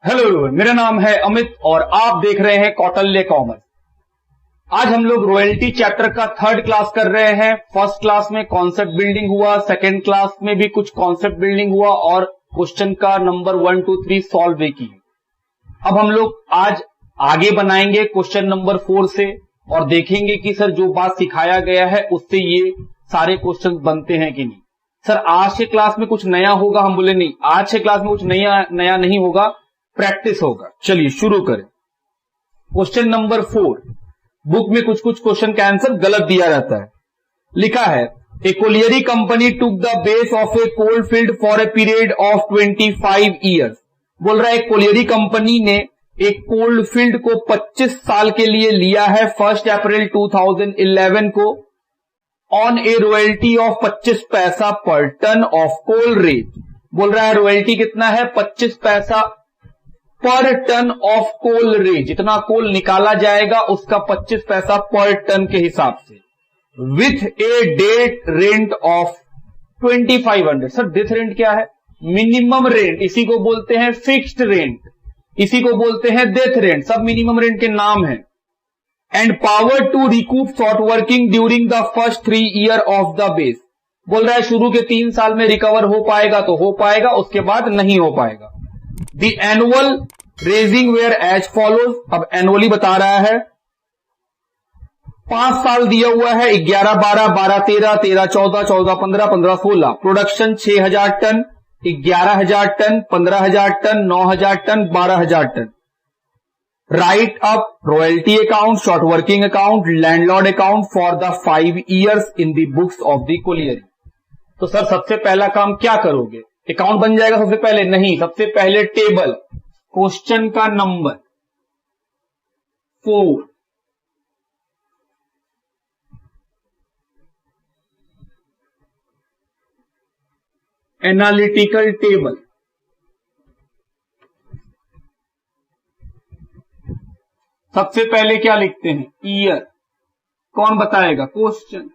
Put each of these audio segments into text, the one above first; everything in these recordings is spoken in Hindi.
हेलो एवरीवन, मेरा नाम है अमित और आप देख रहे हैं कौटिल्य कॉमर्स। आज हम लोग रॉयल्टी चैप्टर का थर्ड क्लास कर रहे हैं। फर्स्ट क्लास में कॉन्सेप्ट बिल्डिंग हुआ, सेकंड क्लास में भी कुछ कॉन्सेप्ट बिल्डिंग हुआ और क्वेश्चन का नंबर 1, 2, 3 सॉल्व भी की। अब हम लोग आज आगे बनाएंगे क्वेश्चन नंबर 4 से और देखेंगे कि सर जो बात सिखाया गया है उससे ये सारे क्वेश्चन बनते हैं कि नहीं। सर आज के क्लास में कुछ नया होगा? हम बोले नहीं, आज के क्लास में कुछ नया नहीं होगा, प्रैक्टिस होगा। चलिए शुरू करें। क्वेश्चन नंबर 4, बुक में कुछ क्वेश्चन का आंसर गलत दिया रहता है। लिखा है a colliery company took the base of a coal field for a period of 25 years. बोल रहा है कोलियरी कंपनी ने एक कोल्ड फील्ड को 25 साल के लिए लिया है 1 अप्रैल 2011 को ऑन ए रॉयल्टी ऑफ 25 पैसा पर टन ऑफ कोल रेट। बोल रहा है रॉयल्टी कितना है? 25 पैसा पर टन ऑफ कोल रेट। जितना कोल निकाला जाएगा उसका 25 पैसा पर टन के हिसाब से with A death rent of 2500। Sir death rent क्या है? मिनिमम रेंट, इसी को बोलते हैं फिक्स्ड रेंट, इसी को बोलते हैं डेथ रेंट, सब मिनिमम रेंट के नाम है। And power to recoup short working during the first 3 year of the base. बोल रहा है शुरू के 3 साल में रिकवर हो पाएगा तो हो पाएगा, उसके बाद नहीं हो पाएगा। The annual raising were as follows. अब एनुअली बता रहा है 5 साल दिया हुआ है, 11, 12, 12, 13, 13, 14, 14, 15, 15, 16। Production 6000 ton, 11000 ton, 15000 ton, 9000 ton, 12000 ton. Write up royalty account, short working account, landlord account for the 5 years in the books of the colliery. तो सर सबसे पहला काम क्या करोगे? अकाउंट बन जाएगा सबसे पहले? नहीं, सबसे पहले टेबल, क्वेश्चन का नंबर 4, एनालिटिकल टेबल। सबसे पहले क्या लिखते हैं? ईयर। कौन बताएगा? क्वेश्चन।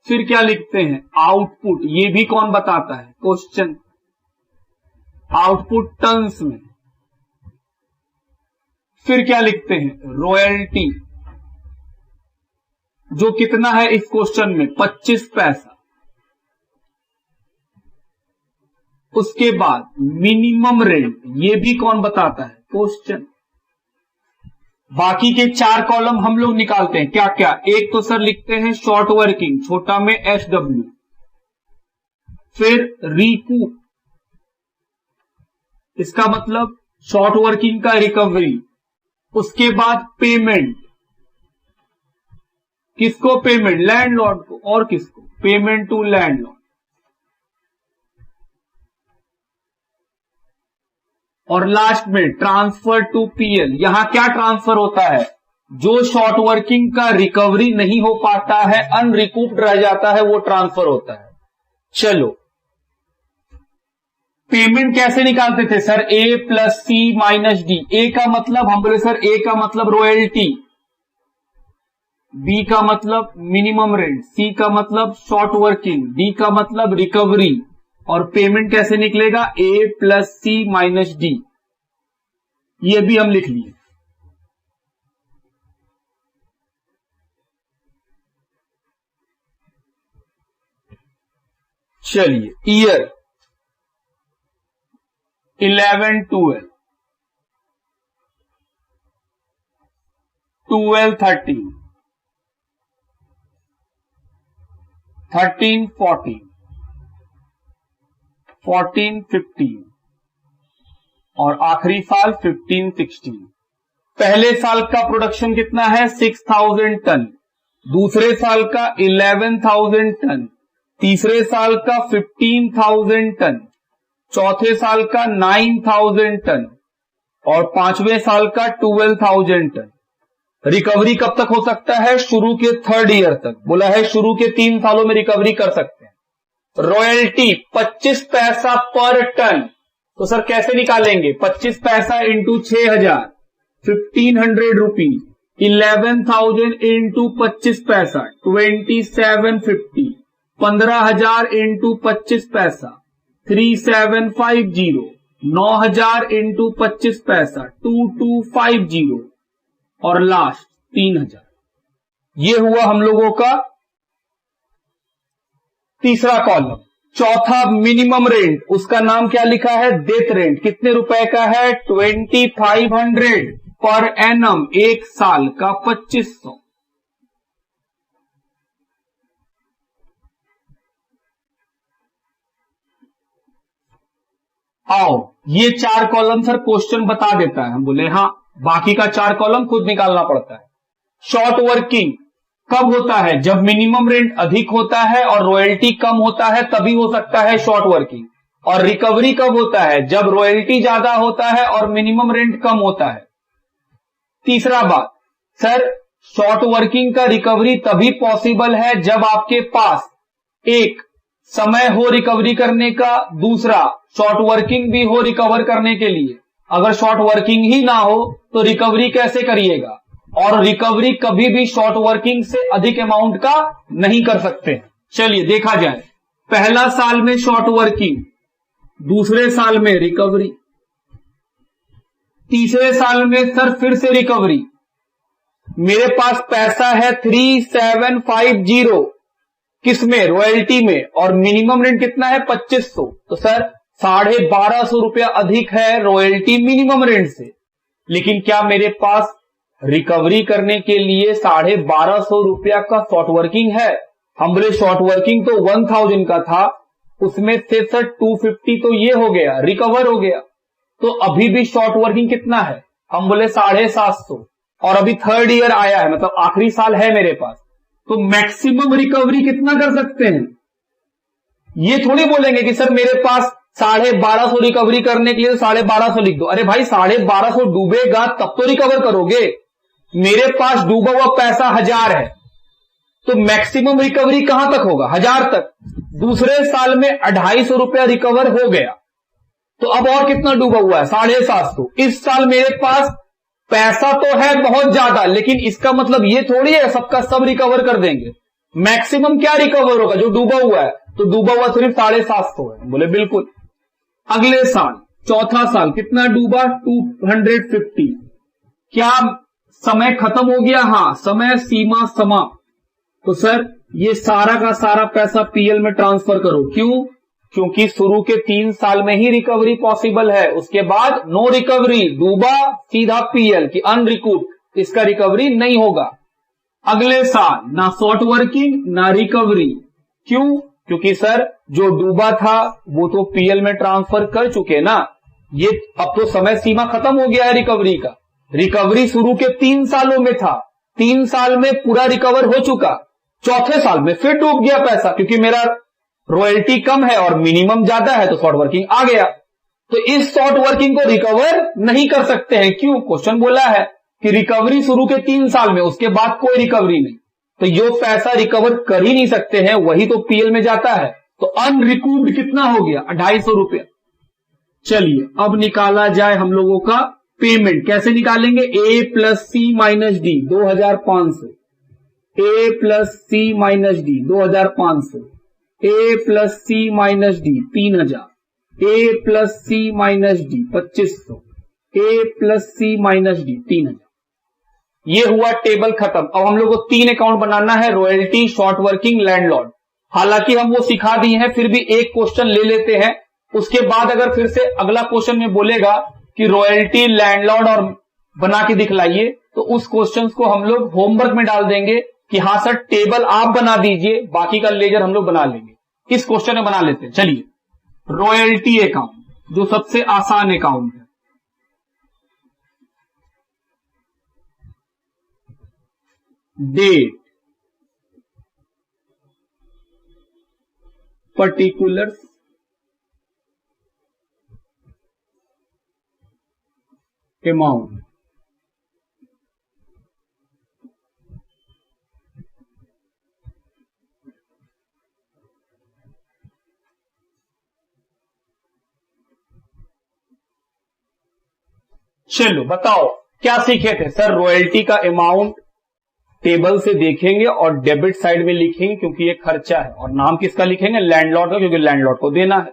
फिर क्या लिखते हैं? आउटपुट। ये भी कौन बताता है? क्वेश्चन। आउटपुट टन्स में। फिर क्या लिखते हैं? रॉयल्टी, जो कितना है इस क्वेश्चन में? 25 पैसा। उसके बाद मिनिमम रेंट, ये भी कौन बताता है? क्वेश्चन। बाकी के 4 कॉलम हम लोग निकालते हैं। क्या क्या? एक तो सर लिखते हैं शॉर्ट वर्किंग, छोटा में SW। फिर रिकूप, इसका मतलब शॉर्ट वर्किंग का रिकवरी। उसके बाद पेमेंट। किसको पेमेंट? लैंडलॉर्ड को। और किसको? Payment to landlord. और लास्ट में ट्रांसफर टू PL। यहां क्या ट्रांसफर होता है? जो शॉर्ट वर्किंग का रिकवरी नहीं हो पाता है, अनरिकूप्ड रह जाता है, वो ट्रांसफर होता है। चलो पेमेंट कैसे निकालते थे sir? A plus C minus D। ए का मतलब, हम बोले सर ए का मतलब रॉयल्टी, B का मतलब मिनिमम रेंट, C का मतलब शॉर्ट वर्किंग, D का मतलब रिकवरी। और पेमेंट कैसे निकलेगा? A plus C minus D। ये भी हम लिख लिए। चलिए ईयर 11, 12, 12, 13, 13, 14, 14, 15 और आखिरी साल 15, 16। पहले साल का प्रोडक्शन कितना है? 6000 टन। दूसरे साल का 11,000 टन। तीसरे साल का 15,000 टन। चौथे साल का 9,000 टन और 5वें साल का 12,000 टन। रिकवरी कब तक हो सकता है? शुरू के 3rd ईयर तक। बोला है शुरू के 3 सालों में रिकवरी कर सकते हैं। रॉयल्टी 25 पैसा पर टन। तो सर कैसे निकालेंगे? 25 पैसा इंटू 6000, 1500 रुपीज। 11,000 इंटू 25 पैसा 2750। 15,000 इंटू 25 पैसा 3750 9,000 इंटू 25 पैसा 2250 और लास्ट 3,000। ये हुआ हम लोगों का तीसरा कॉलम। चौथा मिनिमम रेंट, उसका नाम क्या लिखा है? Death rent. कितने रुपए का है? 2500 पर एनम, एक साल का 2500। आओ, ये 4 कॉलम सर क्वेश्चन बता देता है। हम बोले हाँ, बाकी का 4 कॉलम खुद निकालना पड़ता है। शॉर्ट वर्किंग कब होता है? जब मिनिमम रेंट अधिक होता है और रॉयल्टी कम होता है, तभी हो सकता है शॉर्ट वर्किंग। और रिकवरी कब होता है? जब रॉयल्टी ज्यादा होता है और मिनिमम रेंट कम होता है। तीसरा बात, सर शॉर्ट वर्किंग का रिकवरी तभी पॉसिबल है जब आपके पास एक समय हो रिकवरी करने का, दूसरा शॉर्ट वर्किंग भी हो रिकवर करने के लिए। अगर शॉर्ट वर्किंग ही ना हो तो रिकवरी कैसे करिएगा? और रिकवरी कभी भी शॉर्ट वर्किंग से अधिक अमाउंट का नहीं कर सकते। चलिए देखा जाए, पहला साल में शॉर्ट वर्किंग, दूसरे साल में रिकवरी, तीसरे साल में सर फिर से रिकवरी। मेरे पास पैसा है 3750, किसमें? रॉयल्टी में, और मिनिमम रेंट कितना है? 2500। तो सर 1250 रुपया अधिक है रॉयल्टी मिनिमम रेंट से। लेकिन क्या मेरे पास रिकवरी करने के लिए 1250 रुपया का शॉर्ट वर्किंग है? हम बोले शॉर्ट वर्किंग तो 1000 का था, उसमें से सर 250 तो ये हो गया, रिकवर हो गया। तो अभी भी शॉर्ट वर्किंग कितना है? हम बोले 750, और अभी थर्ड ईयर आया है, मतलब आखिरी साल है मेरे पास। तो मैक्सिमम रिकवरी कितना कर सकते हैं? ये थोड़ी बोलेंगे कि सर मेरे पास 1250 रिकवरी करने के लिए 1250 लिख दो। अरे भाई 1250 डूबेगा तब तो रिकवर करोगे। मेरे पास डूबा हुआ पैसा 1000 है, तो मैक्सिमम रिकवरी कहां तक होगा? 1000 तक। दूसरे साल में 250 रुपया रिकवर हो गया, तो अब और कितना डूबा हुआ है? 750। इस साल मेरे पास पैसा तो है बहुत ज्यादा, लेकिन इसका मतलब ये थोड़ी है सबका सब रिकवर कर देंगे। मैक्सिमम क्या रिकवर होगा? जो डूबा हुआ है, तो डूबा हुआ सिर्फ 750 है। बोले बिल्कुल। अगले साल, चौथा साल, कितना डूबा? 250। क्या समय खत्म हो गया? हाँ, समय सीमा समाप्त। तो सर ये सारा का सारा पैसा पीएल में ट्रांसफर करो। क्यों? क्योंकि शुरू के 3 साल में ही रिकवरी पॉसिबल है, उसके बाद नो रिकवरी, डूबा सीधा पीएल की अनरिकूप, इसका रिकवरी नहीं होगा। अगले साल ना शॉर्ट वर्किंग ना रिकवरी। क्यों? क्योंकि सर जो डूबा था वो तो पीएल में ट्रांसफर कर चुके ना, ये अब तो समय सीमा खत्म हो गया है रिकवरी का। रिकवरी शुरू के 3 सालों में था, 3 साल में पूरा रिकवर हो चुका। चौथे साल में फिर डूब गया पैसा, क्योंकि मेरा रॉयल्टी कम है और मिनिमम ज्यादा है, तो शॉर्ट वर्किंग आ गया। तो इस शॉर्ट वर्किंग को रिकवर नहीं कर सकते हैं। क्यों? क्वेश्चन बोला है कि रिकवरी शुरू के 3 साल में, उसके बाद कोई रिकवरी नहीं, तो जो पैसा रिकवर कर ही नहीं सकते हैं वही तो पीएल में जाता है। तो अनरिकूव्ड कितना हो गया? 250 रुपया। चलिए अब निकाला जाए हम लोगों का पेमेंट। कैसे निकालेंगे? ए प्लस सी माइनस डी 2500, ए प्लस सी माइनस डी 2500, ए प्लस सी माइनस डी 3000, ए प्लस सी माइनस डी 2500, ए प्लस सी माइनस डी 3000। ये हुआ टेबल खत्म। अब हम लोग को 3 अकाउंट बनाना है, रॉयल्टी, शॉर्ट वर्किंग, लैंडलॉर्ड। हालांकि हम वो सिखा दिए हैं, फिर भी एक क्वेश्चन ले लेते हैं। उसके बाद अगर फिर से अगला क्वेश्चन में बोलेगा कि रॉयल्टी, लैंडलॉर्ड और बना के दिखलाइए, तो उस क्वेश्चन को हम लोग होमवर्क में डाल देंगे कि हाँ सर टेबल आप बना दीजिए, बाकी का लेजर हम लोग बना लेंगे। इस क्वेश्चन में बना लेते हैं। चलिए, रॉयल्टी अकाउंट जो सबसे आसान अकाउंट है, डेट, पर्टिकुलर्स, अमाउंट। चलो बताओ क्या सीखे थे? सर रॉयल्टी का अमाउंट टेबल से देखेंगे और डेबिट साइड में लिखेंगे क्योंकि ये खर्चा है, और नाम किसका लिखेंगे? लैंडलॉर्ड का, क्योंकि लैंडलॉर्ड को देना है।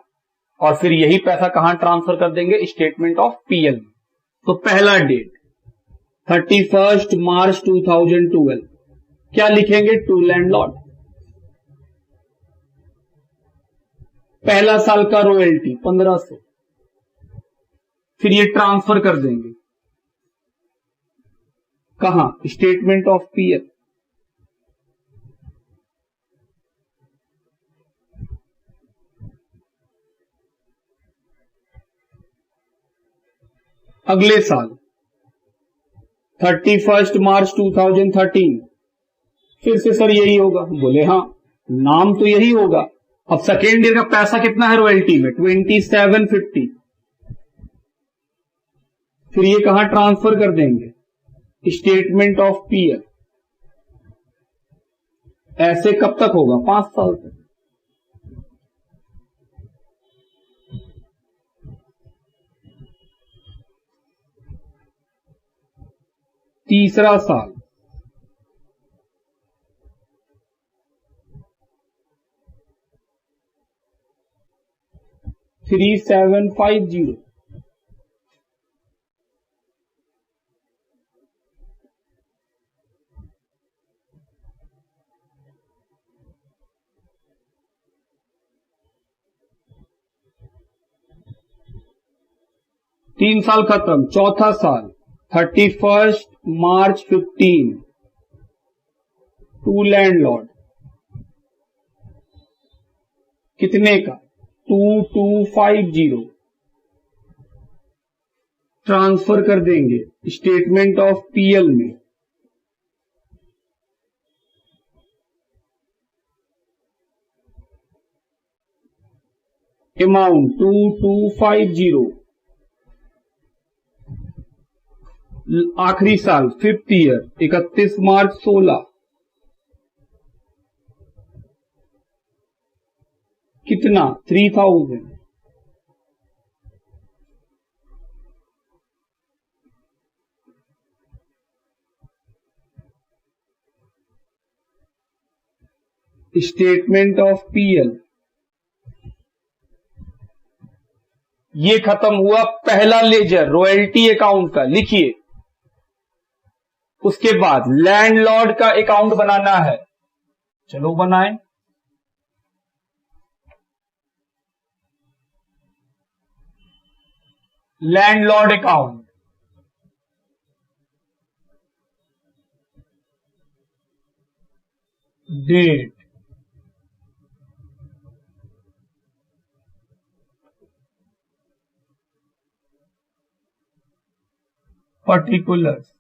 और फिर यही पैसा कहां ट्रांसफर कर देंगे, स्टेटमेंट ऑफ पीएल में। तो पहला डेट 31 मार्च 2012, क्या लिखेंगे, टू लैंडलॉर्ड। पहला साल का रॉयल्टी 1500, फिर ये ट्रांसफर कर देंगे कहां, स्टेटमेंट ऑफ पीएल। अगले साल 31 मार्च 2013, फिर से सर यही होगा, बोले हाँ, नाम तो यही होगा। अब सेकेंड ईयर का पैसा कितना है रॉयल्टी में, 2750, फिर ये कहां ट्रांसफर कर देंगे, स्टेटमेंट ऑफ पीएल। ऐसे कब तक होगा, 5 साल तक। तीसरा साल 3750, तीन साल खत्म। चौथा साल 31 मार्च 15, टू लैंडलॉर्ड, कितने का, 2250, ट्रांसफर कर देंगे स्टेटमेंट ऑफ पीएल में। अमाउंट 2250, आखिरी साल 5th ईयर 31 मार्च 16, कितना, 3000, स्टेटमेंट ऑफ पीएल। ये खत्म हुआ पहला लेजर रॉयल्टी अकाउंट का, लिखिए। उसके बाद लैंडलॉर्ड का अकाउंट बनाना है, चलो बनाएं। Landlord account, date, particulars,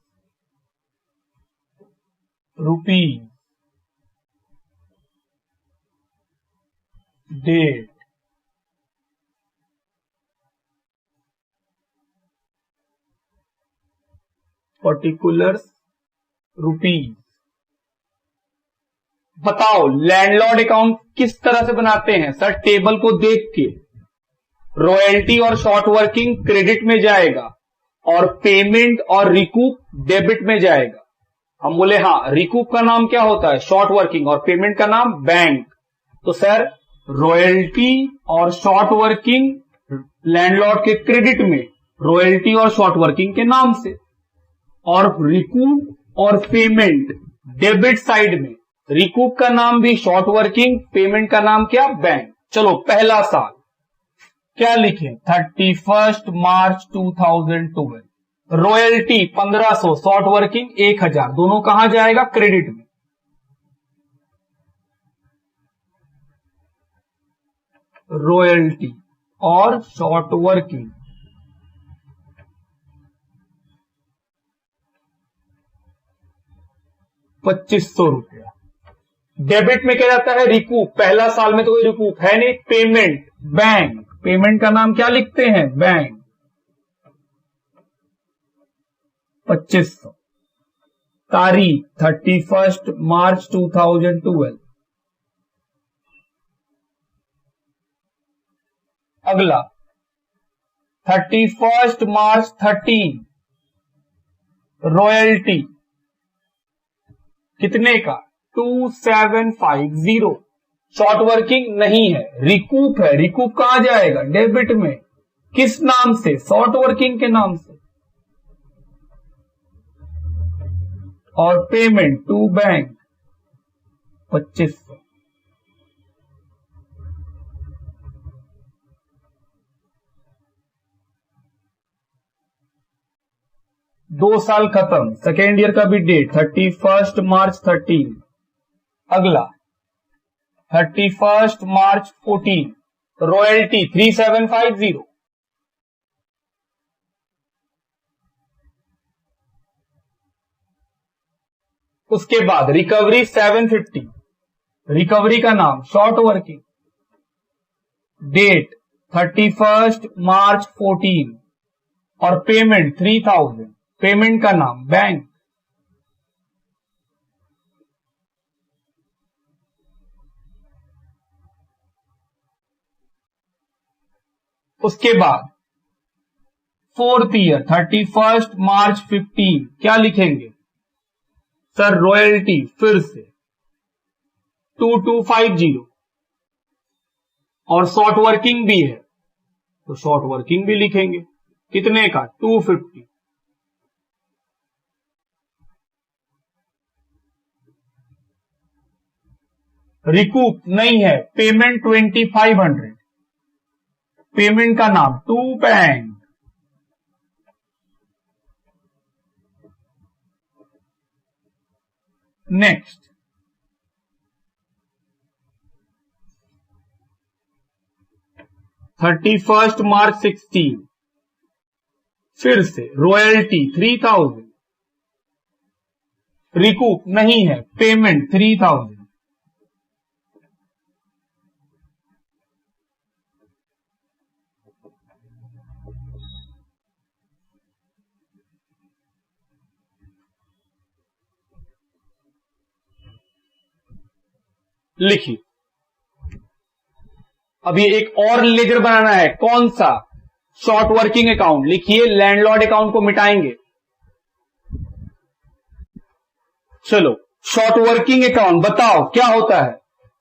rupees, date, particulars, rupees. बताओ लैंडलॉर्ड अकाउंट किस तरह से बनाते हैं सर, टेबल को देख के। रॉयल्टी और शॉर्ट वर्किंग क्रेडिट में जाएगा और पेमेंट और रिकूप डेबिट में जाएगा। हम बोले हाँ, रिकूप का नाम क्या होता है, शॉर्ट वर्किंग, और पेमेंट का नाम बैंक। तो सर रॉयल्टी और शॉर्ट वर्किंग लैंडलॉर्ड के क्रेडिट में, रॉयल्टी और शॉर्ट वर्किंग के नाम से, और रिकूप और पेमेंट डेबिट साइड में। रिकूप का नाम भी शॉर्ट वर्किंग, पेमेंट का नाम क्या, बैंक। चलो पहला साल क्या लिखें, 31 मार्च 2012, रॉयल्टी 1500, शॉर्ट वर्किंग 1000, दोनों कहां जाएगा, क्रेडिट में। रॉयल्टी और शॉर्ट वर्किंग 2500 रुपया। डेबिट में क्या जाता है, रिकूप, पहला साल में तो कोई रिकूप है नहीं। पेमेंट, बैंक, पेमेंट का नाम क्या लिखते हैं, बैंक, 2500। तारीख 31 मार्च 2012। अगला 31 मार्च 13, रॉयल्टी कितने का, 2750, शॉर्ट वर्किंग नहीं है, रिकूप है। रिकूप कहां जाएगा? डेबिट में। किस नाम से? शॉर्ट वर्किंग के नाम से। और पेमेंट टू बैंक 2500। दो साल खत्म, सेकेंड ईयर का भी डेट 31 मार्च 13। अगला 31 मार्च 14, रॉयल्टी 3750। उसके बाद रिकवरी 750, रिकवरी का नाम शॉर्ट वर्किंग, डेट 31 मार्च 14 और पेमेंट 3000, पेमेंट का नाम बैंक। उसके बाद फोर्थ ईयर 31 मार्च 15, क्या लिखेंगे सर? रॉयल्टी फिर से 2250 और शॉर्ट वर्किंग भी है तो शॉर्ट वर्किंग भी लिखेंगे। कितने का? 250। रिकूप नहीं है, पेमेंट 2500, पेमेंट का नाम टू बैंक। नेक्स्ट 31 मार्च 16, फिर से रॉयल्टी 3000, रिकूप नहीं है, पेमेंट 3000। लिखिए। अभी एक और लेजर बनाना है। कौन सा? Short working account. लिखिए, लैंडलॉर्ड अकाउंट को मिटाएंगे। चलो, शॉर्ट वर्किंग अकाउंट बताओ क्या होता है?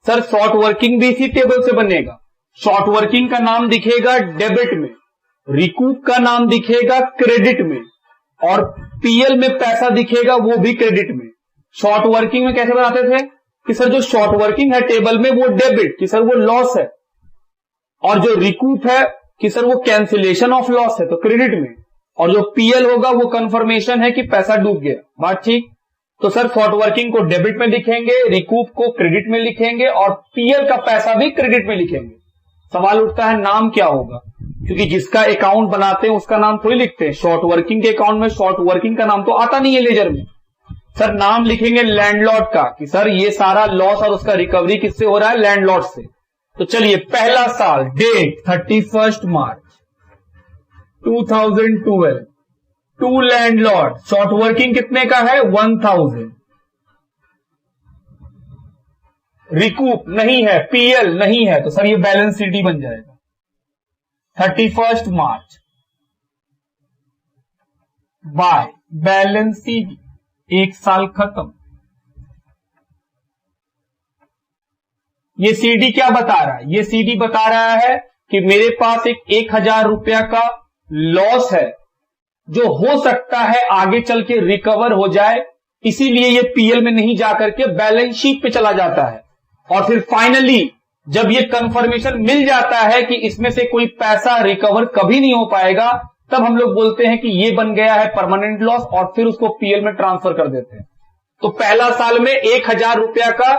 सर, शॉर्ट वर्किंग भी इसी टेबल से बनेगा। शॉर्ट वर्किंग का नाम दिखेगा डेबिट में, रिकूप का नाम दिखेगा क्रेडिट में, और पीएल में पैसा दिखेगा वो भी क्रेडिट में। शॉर्ट वर्किंग में कैसे बनाते थे कि सर जो शॉर्ट वर्किंग है टेबल में वो डेबिट, कि सर वो लॉस है, और जो रिकूप है कि सर वो कैंसिलेशन ऑफ लॉस है तो क्रेडिट में, और जो पीएल होगा वो कंफर्मेशन है कि पैसा डूब गया। बात ठीक? तो सर शॉर्ट वर्किंग को डेबिट में लिखेंगे, रिकूप को क्रेडिट में लिखेंगे, और पीएल का पैसा भी क्रेडिट में लिखेंगे। सवाल उठता है नाम क्या होगा, क्योंकि जिसका अकाउंट बनाते हैं उसका नाम थोड़ी लिखते हैं। शॉर्ट वर्किंग के अकाउंट में शॉर्ट वर्किंग का नाम तो आता नहीं है लेजर में। सर नाम लिखेंगे लैंडलॉर्ड का, कि सर ये सारा लॉस और उसका रिकवरी किससे हो रहा है? लैंडलॉर्ड से। तो चलिए, पहला साल, date 31 March 2012, to landlord, short working कितने का है? 1000, रिकूप नहीं है, पीएल नहीं है, तो सर ये बैलेंस शीट बन जाएगा। 31 मार्च बाय बैलेंस शीट, एक साल खत्म। ये सीडी क्या बता रहा है? ये सीडी बता रहा है कि मेरे पास एक 1000 रुपया का लॉस है जो हो सकता है आगे चल के रिकवर हो जाए, इसीलिए ये पीएल में नहीं जाकर के बैलेंस शीट पे चला जाता है। और फिर फाइनली जब ये कंफर्मेशन मिल जाता है कि इसमें से कोई पैसा रिकवर कभी नहीं हो पाएगा, तब हम लोग बोलते हैं कि ये बन गया है परमानेंट लॉस, और फिर उसको पीएल में ट्रांसफर कर देते हैं। तो पहला साल में 1000 रुपया का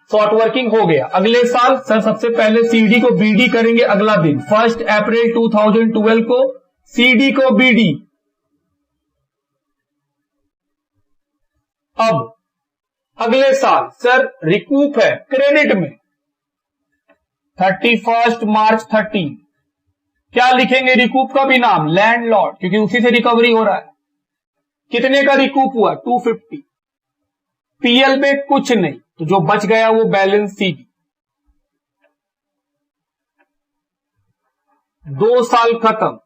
शॉर्ट वर्किंग हो गया। अगले साल सर सबसे पहले सीडी को बीडी करेंगे अगला दिन, 1 अप्रैल 2012 को सीडी को बीडी। अब अगले साल सर रिकूप है क्रेडिट में, 31 मार्च 13, क्या लिखेंगे? रिकूप का भी नाम लैंडलॉर्ड, क्योंकि उसी से रिकवरी हो रहा है। कितने का रिकूप हुआ? 250। पीएल में कुछ नहीं, तो जो बच गया वो बैलेंस सीडी। 2 साल खत्म।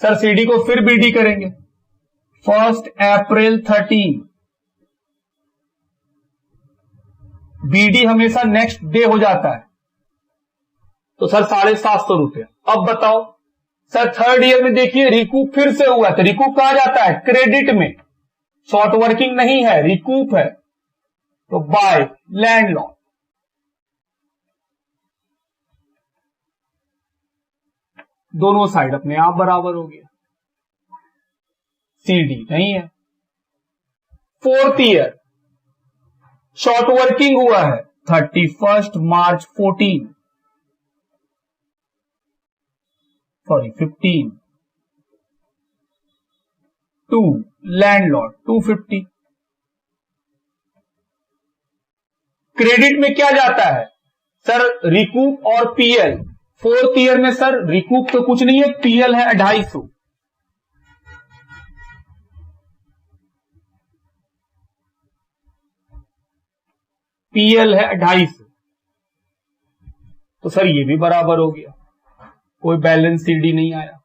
सर सीडी को फिर बीडी करेंगे, 1 अप्रैल 13, बीडी हमेशा नेक्स्ट डे हो जाता है, तो सर 750 रुपया। अब बताओ सर थर्ड ईयर में देखिए रिकूप फिर से हुआ, तो रिकूप कहा जाता है क्रेडिट में, शॉर्ट वर्किंग नहीं है, रिकूप है, तो बाय लैंडलॉर्ड। दोनों साइड अपने आप बराबर हो गया, सीडी नहीं है। फोर्थ ईयर शॉर्ट वर्किंग हुआ है 31 मार्च 15 टू लैंडलॉर्ड 250। क्रेडिट में क्या जाता है सर, रिकूप और पीएल। फोर्थ ईयर में सर रिकूप तो कुछ नहीं है, पीएल है 250। पीएल है 250, तो सर ये भी बराबर हो गया, कोई बैलेंस सीडी नहीं आया।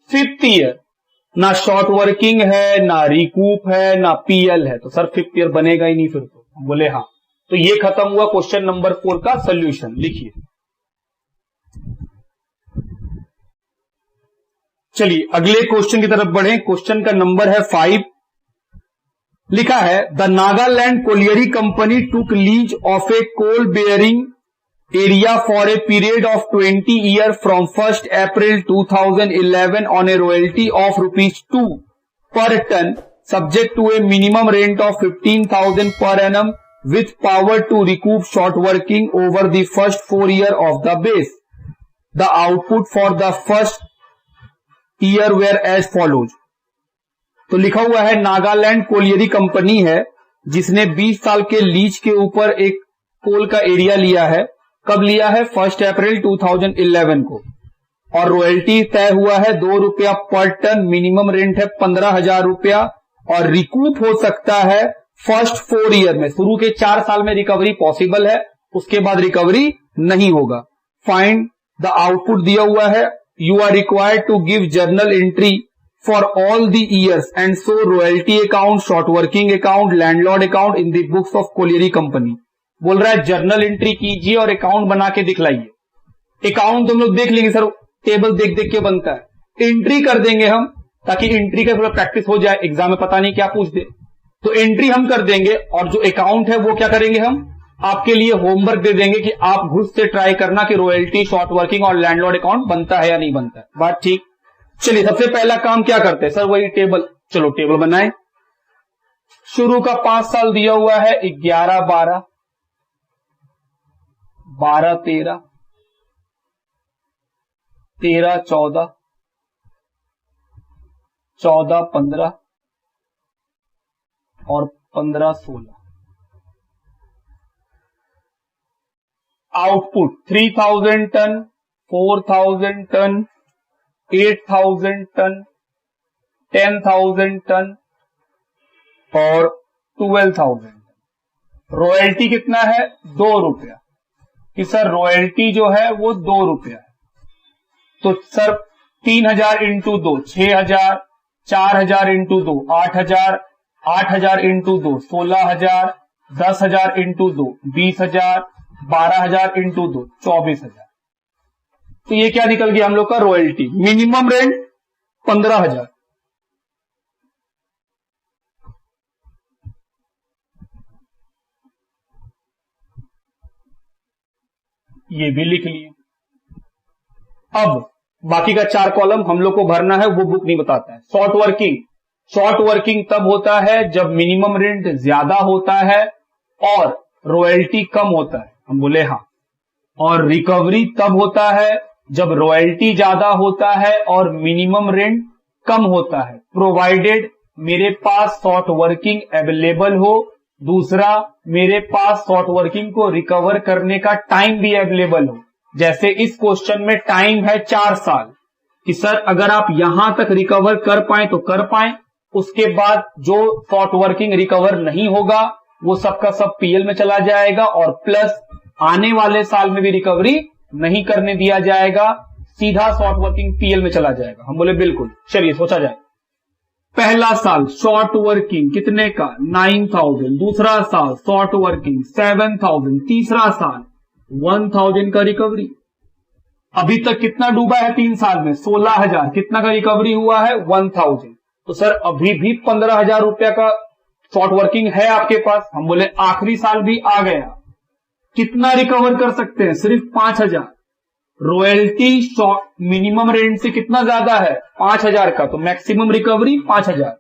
फिफ्थ ईयर ना शॉर्ट वर्किंग है, ना रिकूप है, ना पीएल है, तो सर फिफ्थ ईयर बनेगा ही नहीं फिर तो। बोले हाँ, तो ये खत्म हुआ क्वेश्चन नंबर 4 का सॉल्यूशन। लिखिए, चलिए अगले क्वेश्चन की तरफ बढ़े। क्वेश्चन का नंबर है 5। लिखा है the Nagaland colliery company took lease of a coal bearing area for a period of 20 year from 1 April 2011 on a royalty of ₹2 per ton subject to a minimum rent of 15,000 per annum with power to recoup short working over the first 4 year of the base. The output for the first year were as follows. तो लिखा हुआ है नागालैंड कोलियरी कंपनी है जिसने 20 साल के लीज के ऊपर एक कोल का एरिया लिया है। कब लिया है? 1 अप्रैल 2011 को, और रॉयल्टी तय हुआ है ₹2 पर टन, मिनिमम रेंट है 15,000 रुपया, और रिकूप हो सकता है फर्स्ट 4 ईयर में। शुरू के 4 साल में रिकवरी पॉसिबल है, उसके बाद रिकवरी नहीं होगा। फाइंड द आउटपुट दिया हुआ है। You are required to give journal entry for all the years and so royalty account, short working account, landlord account in the books of colliery company. बोल रहा है जर्नल एंट्री कीजिए और अकाउंट बना के दिखलाइए। अकाउंट तुम लोग देख लेंगे सर, टेबल देख देख के बनता है। एंट्री कर देंगे हम, ताकि एंट्री का थोड़ा प्रैक्टिस हो जाए, एग्जाम में पता नहीं क्या पूछ दे। तो एंट्री हम कर देंगे, और जो अकाउंट है वो क्या करेंगे, हम आपके लिए होमवर्क दे देंगे कि आप खुद से ट्राई करना कि रॉयल्टी, शॉर्ट वर्किंग और लैंडलॉर्ड अकाउंट बनता है या नहीं बनता है। बात ठीक। चलिए सबसे पहला काम क्या करते हैं सर, वही टेबल। चलो टेबल बनाए। शुरू का 5 साल दिया हुआ है 11-12, 12-13, 13-14, 14-15 और 15-16। Output 3,000 ton, 4,000 ton, 8,000 ton, 10,000 ton और 12,000। रॉयल्टी कितना है? ₹2 कि सर रॉयल्टी जो है वो ₹2 है। तो sir 3,000 into 2 6,000, 4,000 into 2 8,000, 8,000 into 2 16,000, 10,000 into 2 20,000, 12,000 into 2 24,000। तो ये क्या निकल गया हम लोग का? रॉयल्टी। Minimum rent 15,000। ये भी लिख लिए। अब बाकी का 4 कॉलम हम लोग को भरना है, वो बुक नहीं बताता है। शॉर्ट वर्किंग, शॉर्ट वर्किंग तब होता है जब मिनिमम रेंट ज्यादा होता है और रॉयल्टी कम होता है। हम बोले हाँ। और रिकवरी तब होता है जब रॉयल्टी ज्यादा होता है और मिनिमम रेंट कम होता है, प्रोवाइडेड मेरे पास शॉर्ट वर्किंग अवेलेबल हो। दूसरा, मेरे पास शॉर्ट वर्किंग को रिकवर करने का टाइम भी अवेलेबल हो। जैसे इस क्वेश्चन में टाइम है 4 साल कि सर अगर आप यहां तक रिकवर कर पाए तो कर पाए, उसके बाद जो शॉर्ट वर्किंग रिकवर नहीं होगा वो सबका सब पीएल में चला जाएगा, और प्लस आने वाले साल में भी रिकवरी नहीं करने दिया जाएगा, सीधा शॉर्ट वर्किंग पीएल में चला जाएगा। हम बोले बिल्कुल, चलिए सोचा जाए। पहला साल शॉर्ट वर्किंग कितने का 9,000, दूसरा साल शॉर्ट वर्किंग 7,000, तीसरा साल 1,000 का रिकवरी। अभी तक कितना डूबा है 3 साल में 16,000, कितना का रिकवरी हुआ है 1,000। तो सर अभी भी 15,000 रुपया का शॉर्ट वर्किंग है आपके पास। हम बोले आखिरी साल भी आ गया, कितना रिकवर कर सकते हैं, सिर्फ 5,000। रॉयल्टी मिनिमम रेंट से कितना ज्यादा है 5,000 का, तो मैक्सिमम रिकवरी 5,000।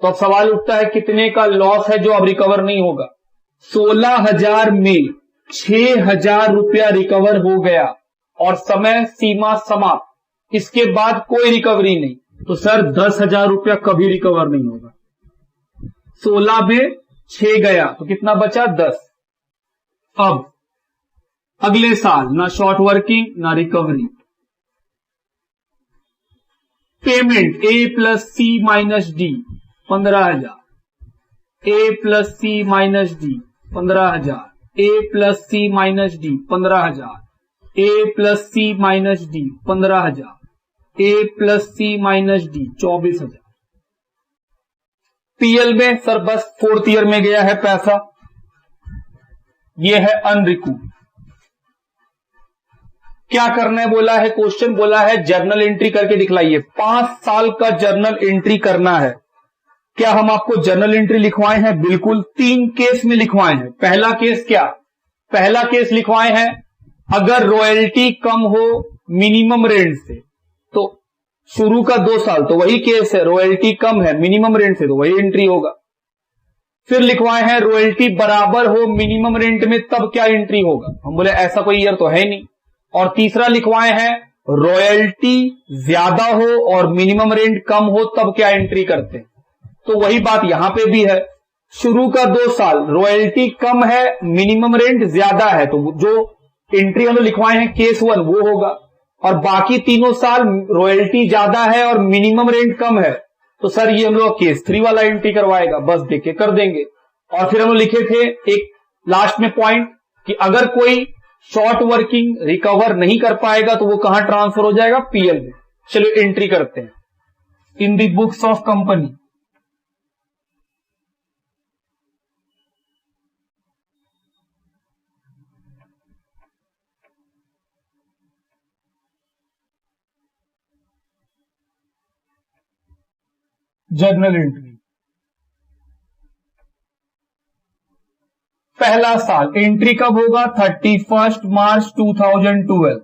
तो अब सवाल उठता है कितने का लॉस है जो अब रिकवर नहीं होगा। 16,000 में 6,000 रुपया रिकवर हो गया और समय सीमा समाप्त, इसके बाद कोई रिकवरी नहीं। तो सर 10,000 रुपया कभी रिकवर नहीं होगा। 16 में 6 गया तो कितना बचा 10। अब अगले साल ना शॉर्ट वर्किंग ना रिकवरी। पेमेंट ए प्लस सी माइनस डी 15,000, ए प्लस सी माइनस डी 15,000, ए प्लस सी माइनस डी 15,000, ए प्लस सी माइनस डी 15,000, ए plus C minus D 24,000। PL में सर बस 4th ईयर में गया है पैसा, यह है अनरिकूव्ड। क्या करना है बोला है, क्वेश्चन बोला है जर्नल एंट्री करके दिखलाइए। 5 साल का जर्नल एंट्री करना है। क्या हम आपको जर्नल एंट्री लिखवाए हैं? बिल्कुल 3 केस में लिखवाए हैं। पहला केस क्या, पहला केस लिखवाए हैं अगर रॉयल्टी कम हो मिनिमम रेंट से, तो शुरू का 2 साल तो वही केस है, रॉयल्टी कम है मिनिमम रेंट से तो वही एंट्री होगा। फिर लिखवाए हैं रॉयल्टी बराबर हो मिनिमम रेंट में तब क्या एंट्री होगा। हम बोले ऐसा कोई ईयर तो है नहीं। और तीसरा लिखवाए हैं रॉयल्टी ज्यादा हो और मिनिमम रेंट कम हो तब क्या एंट्री करते हैं। तो वही बात यहां पे भी है, शुरू का 2 साल रॉयल्टी कम है मिनिमम रेंट ज्यादा है, तो जो एंट्री हम लिखवाए हैं केस 1 वो होगा। और बाकी तीनों साल रॉयल्टी ज्यादा है और मिनिमम रेंट कम है, तो सर ये हम लोग केस 3 वाला एंट्री करवाएगा, बस देख के कर देंगे। और फिर हम लोग लिखे थे एक लास्ट में पॉइंट कि अगर कोई शॉर्ट वर्किंग रिकवर नहीं कर पाएगा तो वो कहां ट्रांसफर हो जाएगा, पीएल में। चलो एंट्री करते हैं in the books of company. Journal entry पहला साल एंट्री कब होगा 31 मार्च 2012।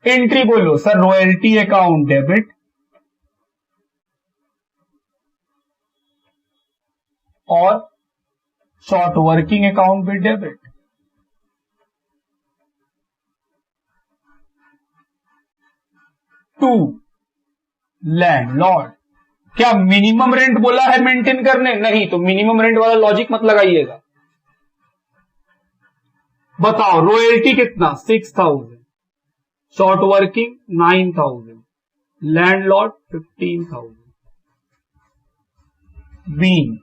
एंट्री बोलो सर रॉयल्टी अकाउंट डेबिट और शॉर्ट वर्किंग अकाउंट भी डेबिट। टू लैंडलॉर्ड, क्या मिनिमम रेंट बोला है मेंटेन करने? नहीं, तो मिनिमम रेंट वाला लॉजिक मत लगाइएगा। बताओ रॉयल्टी कितना 6,000, शॉर्ट वर्किंग 9,000, लैंडलॉर्ड 15,000। बीन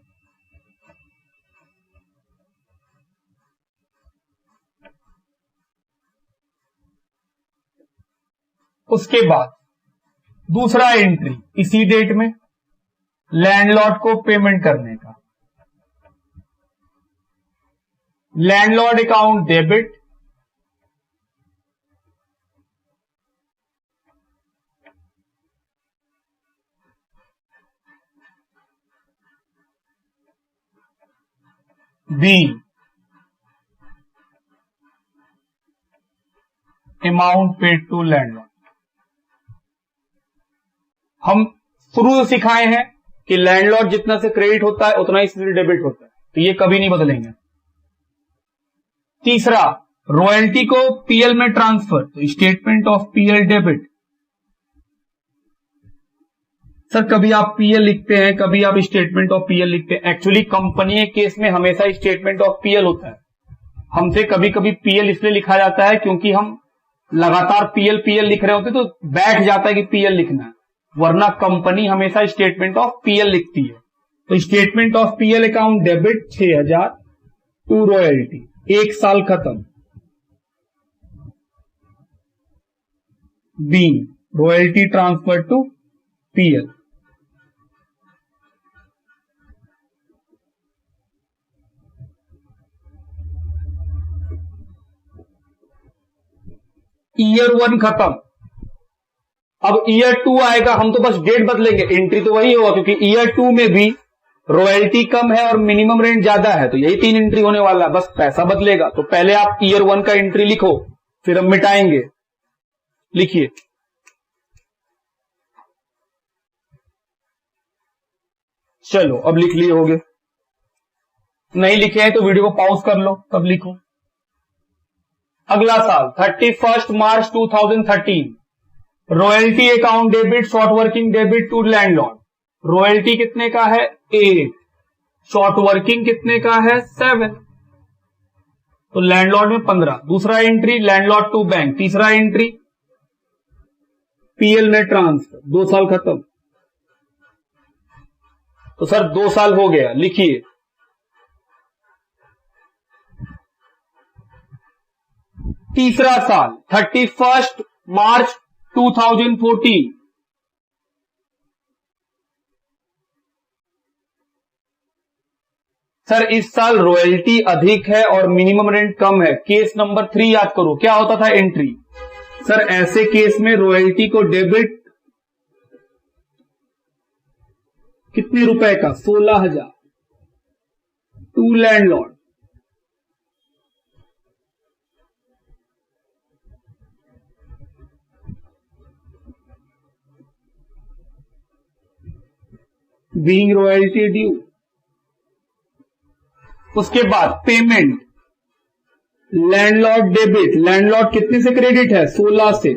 उसके बाद दूसरा एंट्री इसी डेट में लैंडलॉर्ड को पेमेंट करने का। Landlord account debit, be amount paid to landlord. हम शुरू से सिखाए हैं कि लैंडलॉर्ड जितना से क्रेडिट होता है उतना ही से डेबिट होता है, तो ये कभी नहीं बदलेंगे। तीसरा रॉयल्टी को पीएल में ट्रांसफर, तो statement of PL debit. Sir कभी आप पीएल लिखते हैं कभी आप स्टेटमेंट ऑफ पीएल लिखते हैं। एक्चुअली कंपनी के केस में हमेशा स्टेटमेंट ऑफ पीएल होता है। हमसे कभी कभी पीएल इसलिए लिखा जाता है क्योंकि हम लगातार पीएल पीएल लिख रहे होते तो बैठ जाता है कि पीएल लिखना है, वरना कंपनी हमेशा स्टेटमेंट ऑफ पीएल लिखती है। तो statement of PL account debit 6,000 to royalty, 1 साल खत्म। Be royalty transfer to PL, year 1 खत्म, अब ईयर 2 आएगा, हम तो बस डेट बदलेंगे, एंट्री तो वही होगा क्योंकि ईयर 2 में भी रॉयल्टी कम है और मिनिमम रेंट ज्यादा है, तो यही 3 एंट्री होने वाला है, बस पैसा बदलेगा। तो पहले आप ईयर 1 का एंट्री लिखो, फिर हम मिटाएंगे। लिखिए, चलो अब लिख लिए होगे, नहीं लिखे हैं तो वीडियो को पॉज कर लो तब लिखो। अगला साल 31 मार्च 2013, royalty account debit, short working debit to landlord. Royalty कितने का है 8, शॉर्ट वर्किंग कितने का है 7, तो लैंडलॉर्ड में 15। दूसरा एंट्री लैंडलॉर्ड टू बैंक, तीसरा एंट्री पीएल में ट्रांसफर, 2 साल खत्म। तो सर 2 साल हो गया, लिखिए तीसरा साल 31 मार्च 2014, सर इस साल रॉयल्टी अधिक है और मिनिमम रेंट कम है। केस नंबर 3 याद करो, क्या होता था एंट्री। सर ऐसे केस में रॉयल्टी को डेबिट कितने रुपए का, 16,000 to landlord, being royalty due. उसके बाद पेमेंट लैंडलॉर्ड डेबिट, लैंडलॉर्ड कितने से क्रेडिट है 16 से।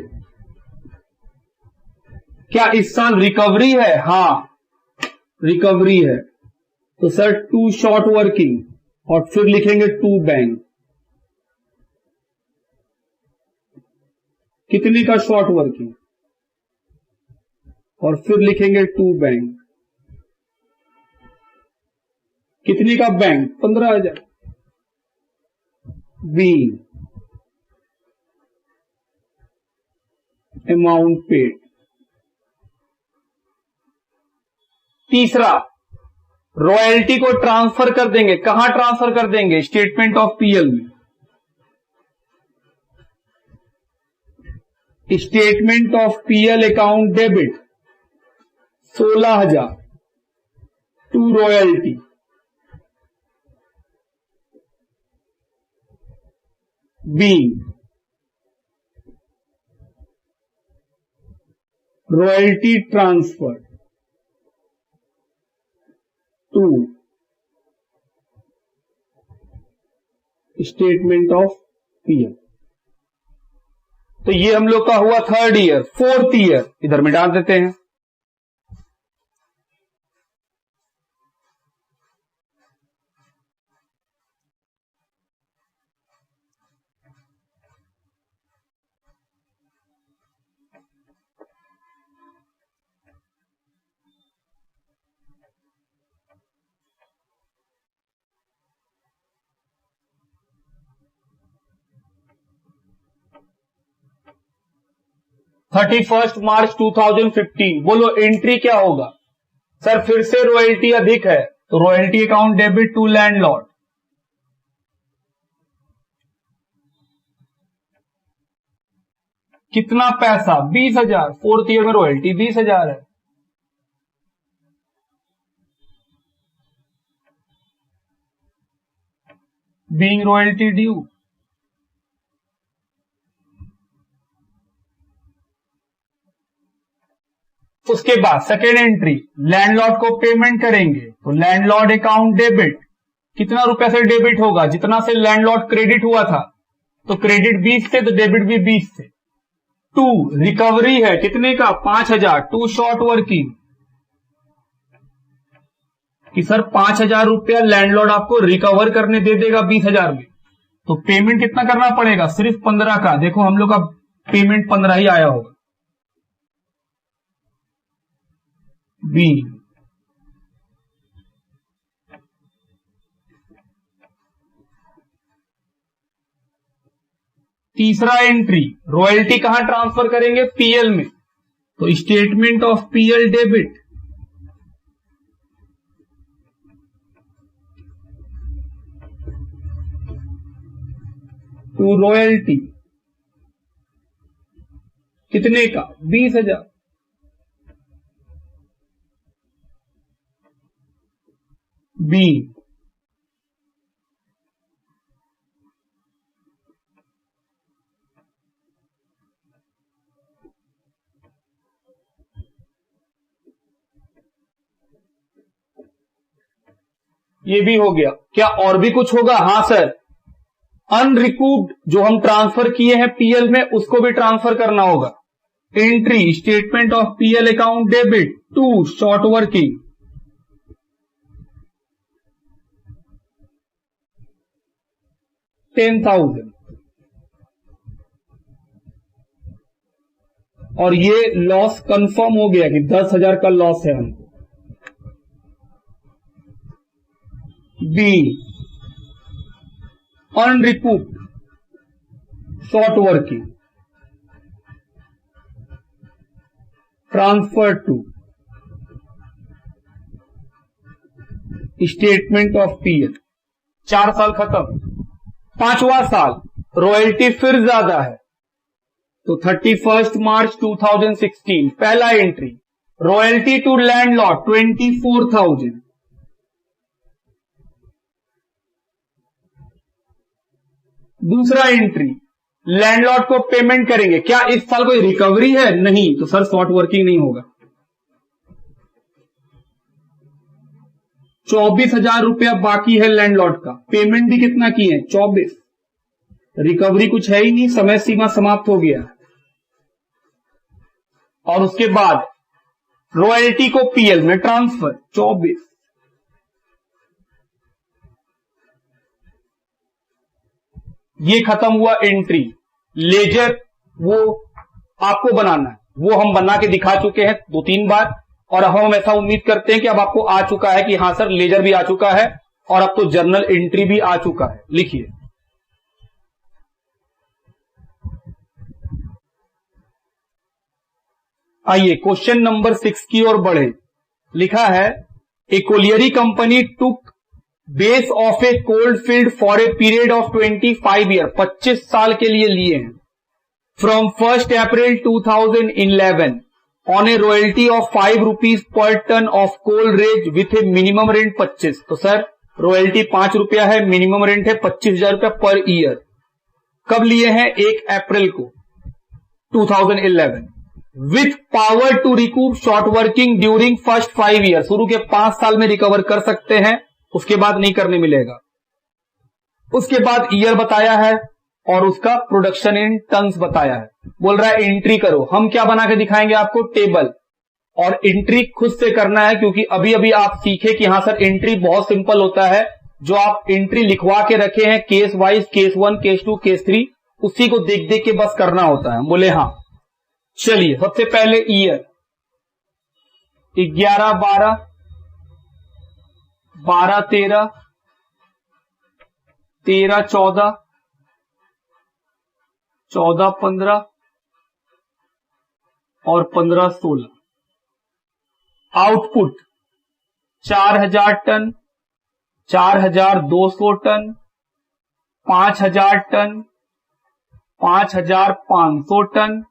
क्या इस साल रिकवरी है, हां रिकवरी है, तो सर टू शॉर्ट वर्किंग और फिर लिखेंगे टू बैंक। कितने का शॉर्ट वर्किंग और फिर लिखेंगे टू बैंक। कितने का बैंक 15,000। Be amount paid. तीसरा रॉयल्टी को ट्रांसफर कर देंगे, कहां ट्रांसफर कर देंगे, स्टेटमेंट ऑफ पीएल में। Statement of PL account debit 16,000 to royalty, be royalty transfer to statement of PL. तो ये हम लोग का हुआ थर्ड ईयर। फोर्थ ईयर इधर में डाल देते हैं। थर्टी फर्स्ट मार्च 2015, बोलो एंट्री क्या होगा। सर फिर से रॉयल्टी अधिक है तो royalty account debit to landlord, कितना पैसा 20,000। फोर्थ ईयर में रॉयल्टी 20,000 है। बीइंग रॉयल्टी ड्यू, उसके बाद सेकेंड एंट्री लैंडलॉर्ड को पेमेंट करेंगे तो लैंडलॉर्ड अकाउंट डेबिट, कितना रुपए से डेबिट होगा, जितना से लैंडलॉर्ड क्रेडिट हुआ था, तो क्रेडिट 20 से तो डेबिट भी 20 से। टू रिकवरी है कितने का 5,000 टू शॉर्ट वर्किंग, कि सर 5,000 रुपया लैंडलॉर्ड आपको रिकवर करने दे देगा 20,000 में, तो पेमेंट कितना करना पड़ेगा सिर्फ 15 का। देखो हम लोग का पेमेंट 15 ही आया होगा। बी तीसरा एंट्री रॉयल्टी कहां ट्रांसफर करेंगे पीएल में, तो statement of PL debit to royalty, कितने का? 20,000। बी, ये भी हो गया। क्या और भी कुछ होगा? हां सर, अनरिकूव्ड जो हम ट्रांसफर किए हैं पीएल में, उसको भी ट्रांसफर करना होगा। Entry statement of PL account debit to short working, $10,000। और ये लॉस कंफर्म हो गया कि 10,000 का लॉस है हमको। B, unrecouped short working transfer to statement of PL. 4 साल खत्म। 5वां साल रॉयल्टी फिर ज्यादा है, तो 31 मार्च 2016 पहला एंट्री, रॉयल्टी टू लैंडलॉर्ड 24,000। दूसरा एंट्री, लैंडलॉर्ड को पेमेंट करेंगे। क्या इस साल कोई रिकवरी है? नहीं, तो सर शॉर्ट वर्किंग नहीं होगा। 24,000 रुपया बाकी है लैंडलॉर्ड का, पेमेंट भी कितना किए हैं? 24। रिकवरी कुछ है ही नहीं, समय सीमा समाप्त हो गया। और उसके बाद रॉयल्टी को पीएल में ट्रांसफर 24। ये खत्म हुआ एंट्री। लेजर वो आपको बनाना है, वो हम बना के दिखा चुके हैं 2-3 बार, और अब हम ऐसा उम्मीद करते हैं कि अब आपको आ चुका है कि हां सर लेजर भी आ चुका है और अब तो जर्नल एंट्री भी आ चुका है। लिखिए, आइए क्वेश्चन नंबर 6 की ओर बढ़े। लिखा है, a colliery company took base of a cold field for a period of 25 year, 25 साल के लिए लिए हैं, from 1 April 2011 on a royalty of 5 rupees per ton of coal raised with a minimum rent 25। तो सर रॉयल्टी 5 रुपया है, मिनिमम रेंट है 25,000 रुपया पर ईयर। कब लिए हैं? 1 अप्रैल को 2011। With power to recoup short working during first 5 year, शुरू के 5 साल में रिकवर कर सकते हैं, उसके बाद नहीं करने मिलेगा। उसके बाद ईयर बताया है और उसका प्रोडक्शन इन टन्स बताया है। बोल रहा है एंट्री करो। हम क्या बना के दिखाएंगे आपको? टेबल। और एंट्री खुद से करना है, क्योंकि अभी अभी आप सीखे कि हां सर एंट्री बहुत सिंपल होता है। जो आप एंट्री लिखवा के रखे हैं case wise, case 1, case 2, case 3, उसी को देख देख के बस करना होता है। बोले हाँ। चलिए, सबसे पहले ईयर 11-12, 12-13, 13-14, 14-15 और 15-16। Output 4,000 ton, 4,200 ton, 5,000 ton, 5,500 ton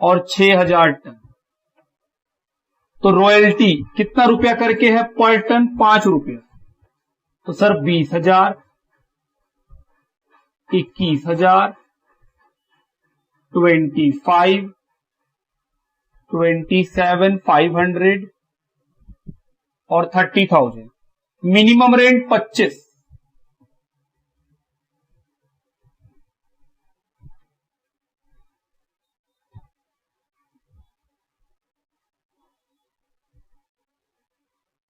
और 6,000 टन। तो रॉयल्टी कितना रुपया करके है पर टन? 5 रुपया। तो सर 20,000, 21,000, 25, 27,500 और 30,000। Minimum rent 25।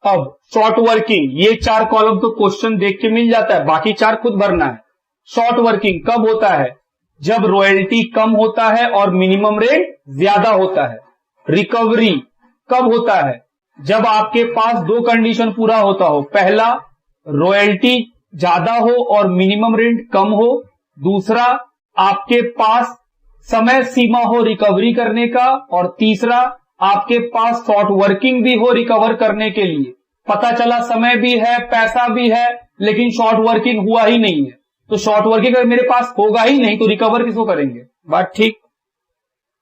अब शॉर्ट वर्किंग, ये 4 कॉलम तो क्वेश्चन देख के मिल जाता है, बाकी 4 खुद भरना है। शॉर्ट वर्किंग कब होता है? जब रॉयल्टी कम होता है और मिनिमम रेट ज्यादा होता है। रिकवरी कब होता है? जब आपके पास 2 कंडीशन पूरा होता हो। पहला, रॉयल्टी ज्यादा हो और मिनिमम रेंट कम हो। दूसरा, आपके पास समय सीमा हो रिकवरी करने का। और तीसरा, आपके पास शॉर्ट वर्किंग भी हो रिकवर करने के लिए। पता चला समय भी है, पैसा भी है, लेकिन शॉर्ट वर्किंग हुआ ही नहीं है। तो शॉर्ट वर्किंग अगर मेरे पास होगा ही नहीं तो रिकवर किसको करेंगे? बात ठीक।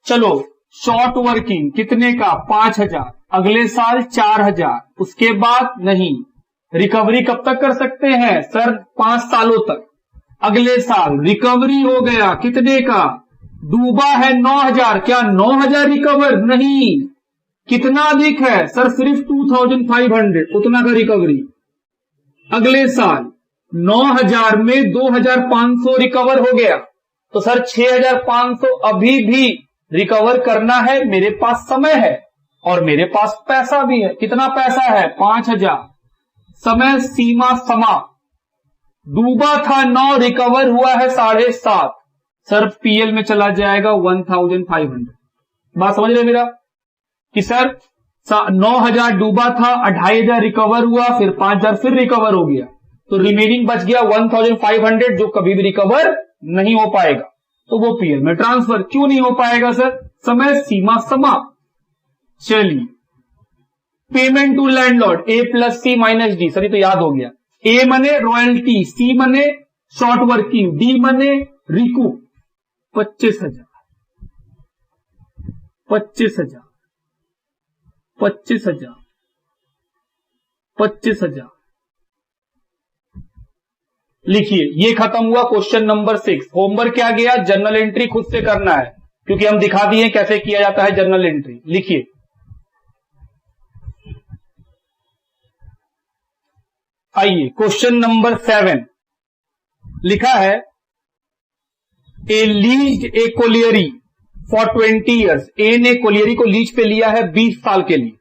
चलो शॉर्ट वर्किंग कितने का 5,000, अगले साल 4,000, उसके बाद नहीं। रिकवरी कब तक कर सकते हैं सर 5 सालों तक। अगले साल रिकवरी हो गया कितने का, डूबा है 9,000, क्या 9,000 रिकवर नहीं, कितना अधिक है सर सिर्फ 2,500, उतना का रिकवरी। अगले साल 9,000 में 2,500 रिकवर हो गया, तो सर 6,500 अभी भी रिकवर करना है, मेरे पास समय है और मेरे पास पैसा भी है। कितना पैसा है 5,000, समय सीमा समाप्त। डूबा था 9, रिकवर हुआ है 7.5, सर पीएल में चला जाएगा 1,500। बात समझ रहे मेरा कि सर 9,000 डूबा था, 2,500 रिकवर हुआ, फिर 5,000 फिर रिकवर हो गया, तो रिमेनिंग बच गया 1,500 जो कभी भी रिकवर नहीं हो पाएगा, तो वो पीएल में ट्रांसफर। क्यों नहीं हो पाएगा सर, समय सीमा समाप्त। चलिए payment to landlord A plus C minus D, sir ये तो याद हो गया। ए मने रॉयल्टी, सी मने शॉर्ट वर्किंग, डी मने रिकूप। 25,000 25,000 25,000 25,000 लिखिए। ये खत्म हुआ क्वेश्चन नंबर 6। होमवर्क क्या गया, जर्नल एंट्री खुद से करना है, क्योंकि हम दिखा दिए कैसे किया जाता है जर्नल एंट्री। लिखिए आइए क्वेश्चन नंबर 7 लिखा है, a lease a colliery for 20 years. A ने कोलियरी को लीज पे लिया है 20 साल के लिए।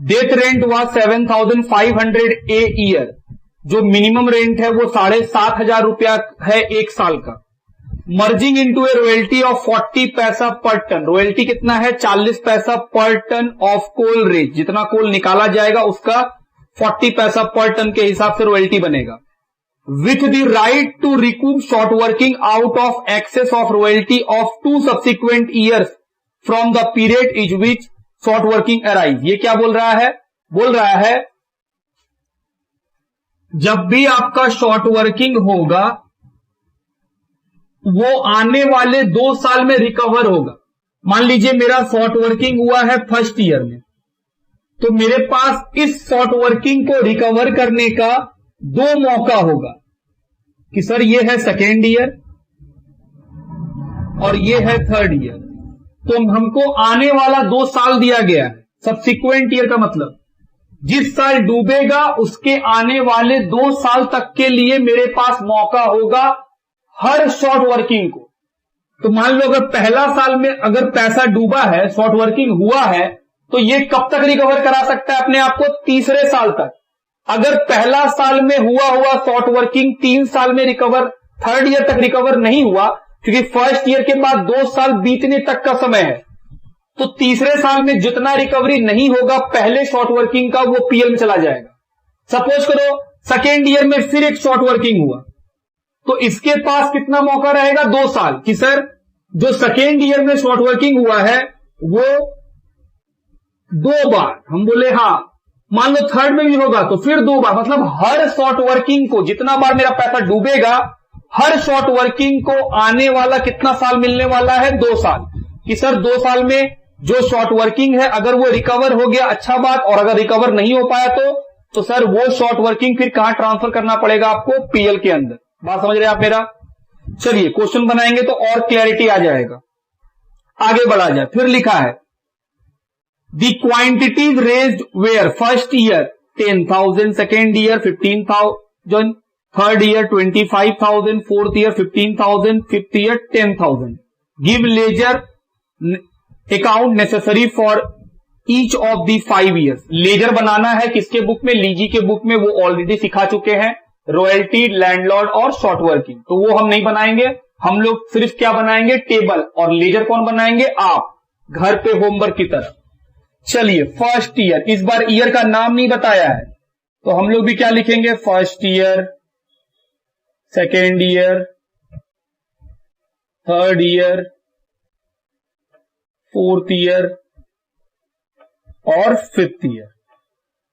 डेथ रेंट हुआ 7,500 ए ईयर, जो मिनिमम रेंट है वो 7,500 रुपया है एक साल का। Merging into A royalty of 40 पैसा पर टन। रॉयल्टी कितना है 40 पैसा पर टन ऑफ कोल रेट, जितना कोल निकाला जाएगा उसका 40 पैसा पर टन के हिसाब से रॉयल्टी बनेगा। With the right to recoup short working out of excess of royalty of 2 subsequent years from the period is which short working arise. ये क्या बोल रहा है, बोल रहा है जब भी आपका शॉर्ट वर्किंग होगा वो आने वाले 2 साल में रिकवर होगा। मान लीजिए मेरा शॉर्ट वर्किंग हुआ है फर्स्ट ईयर में, तो मेरे पास इस शॉर्ट वर्किंग को रिकवर करने का 2 मौका होगा कि सर ये है सेकेंड ईयर और ये है थर्ड ईयर, तो हमको आने वाला 2 साल दिया गया है। सब्सिक्वेंट ईयर का मतलब जिस साल डूबेगा उसके आने वाले 2 साल तक के लिए मेरे पास मौका होगा हर शॉर्ट वर्किंग को। तो मान लो अगर पहला साल में अगर पैसा डूबा है, शॉर्ट वर्किंग हुआ है, तो ये कब तक रिकवर करा सकता है अपने आप को, तीसरे साल तक। अगर पहला साल में हुआ शॉर्ट वर्किंग 3 साल में रिकवर, थर्ड ईयर तक रिकवर नहीं हुआ, क्योंकि फर्स्ट ईयर के बाद 2 साल बीतने तक का समय है, तो तीसरे साल में जितना रिकवरी नहीं होगा पहले शॉर्ट वर्किंग का वो पीएल में चला जाएगा। सपोज करो सेकेंड ईयर में फिर एक शॉर्ट वर्किंग हुआ, तो इसके पास कितना मौका रहेगा 2 साल कि सर जो सेकेंड ईयर में शॉर्ट वर्किंग हुआ है वो 2 बार, हम बोले हाँ, मान लो थर्ड में भी होगा तो फिर 2 बार, मतलब हर शॉर्ट वर्किंग को जितना बार मेरा पैसा डूबेगा हर शॉर्ट वर्किंग को आने वाला कितना साल मिलने वाला है 2 साल कि सर 2 साल में जो शॉर्ट वर्किंग है अगर वो रिकवर हो गया अच्छा बात, और अगर रिकवर नहीं हो पाया तो सर वो शॉर्ट वर्किंग फिर कहां ट्रांसफर करना पड़ेगा आपको, पीएल के अंदर। बात समझ रहे हैं आप मेरा। चलिए क्वेश्चन बनाएंगे तो और क्लैरिटी आ जाएगा। आगे बढ़ा जाए, फिर लिखा है the quantities raised were first year 10,000, second year 15,000, third year 25,000, fourth year 15,000, fifth year 10,000। Give ledger account necessary for each of the 5 years. Ledger बनाना है किसके बुक में, लीजी के बुक में, वो ऑलरेडी सिखा चुके हैं, रॉयल्टी, लैंडलॉर्ड और शॉर्ट वर्किंग, तो वो हम नहीं बनाएंगे। हम लोग सिर्फ क्या बनाएंगे, टेबल, और लेजर कौन बनाएंगे, आप घर पे होमवर्क की तरह। चलिए फर्स्ट ईयर, इस बार ईयर का नाम नहीं बताया है तो हम लोग भी क्या लिखेंगे, first year, second year, third year, fourth year और फिफ्थ ईयर।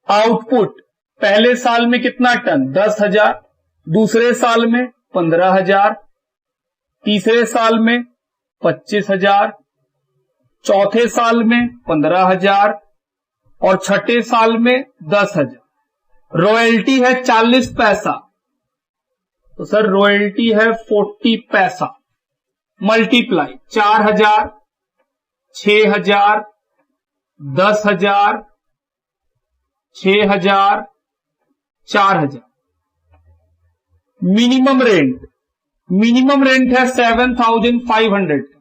आउटपुट पहले साल में कितना टन, 10,000, दूसरे साल में 15,000, तीसरे साल में 25,000, चौथे साल में 15,000 और छठे साल में 10,000। रॉयल्टी है 40 पैसा, तो सर रॉयल्टी है 40 पैसा मल्टीप्लाई 4,000, 6,000, 10,000, 6,000, 4,000। मिनिमम रेंट है 7,500।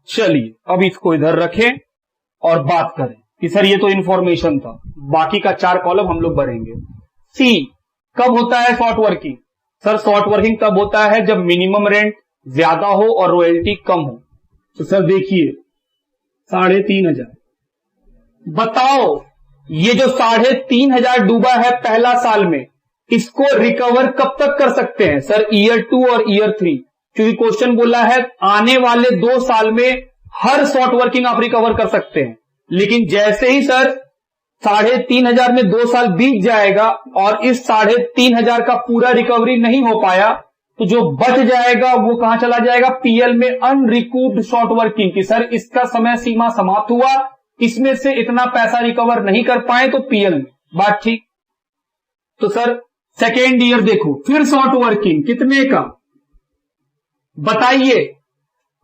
चलिए अब इसको इधर रखें और बात करें कि सर ये तो इंफॉर्मेशन था, बाकी का 4 कॉलम हम लोग भरेंगे। सी, कब होता है short working? Sir short working तब होता है जब मिनिमम रेंट ज्यादा हो और रॉयल्टी कम हो। तो सर देखिए 3,500, बताओ ये जो 3,500 डूबा है पहला साल में, इसको रिकवर कब तक कर सकते हैं? सर ईयर 2 और ईयर 3, क्योंकि क्वेश्चन बोला है आने वाले 2 साल में हर शॉर्ट वर्किंग आप रिकवर कर सकते हैं। लेकिन जैसे ही सर 3,500 में 2 साल बीत जाएगा और इस 3,500 का पूरा रिकवरी नहीं हो पाया, तो जो बच जाएगा वो कहां चला जाएगा? पीएल में, अनरिकूव्ड शॉर्ट वर्किंग की। सर इसका समय सीमा समाप्त हुआ, इसमें से इतना पैसा रिकवर नहीं कर पाए तो पीएल में। बात ठीक? तो सर सेकेंड ईयर देखो, फिर शॉर्ट वर्किंग कितने का बताइए?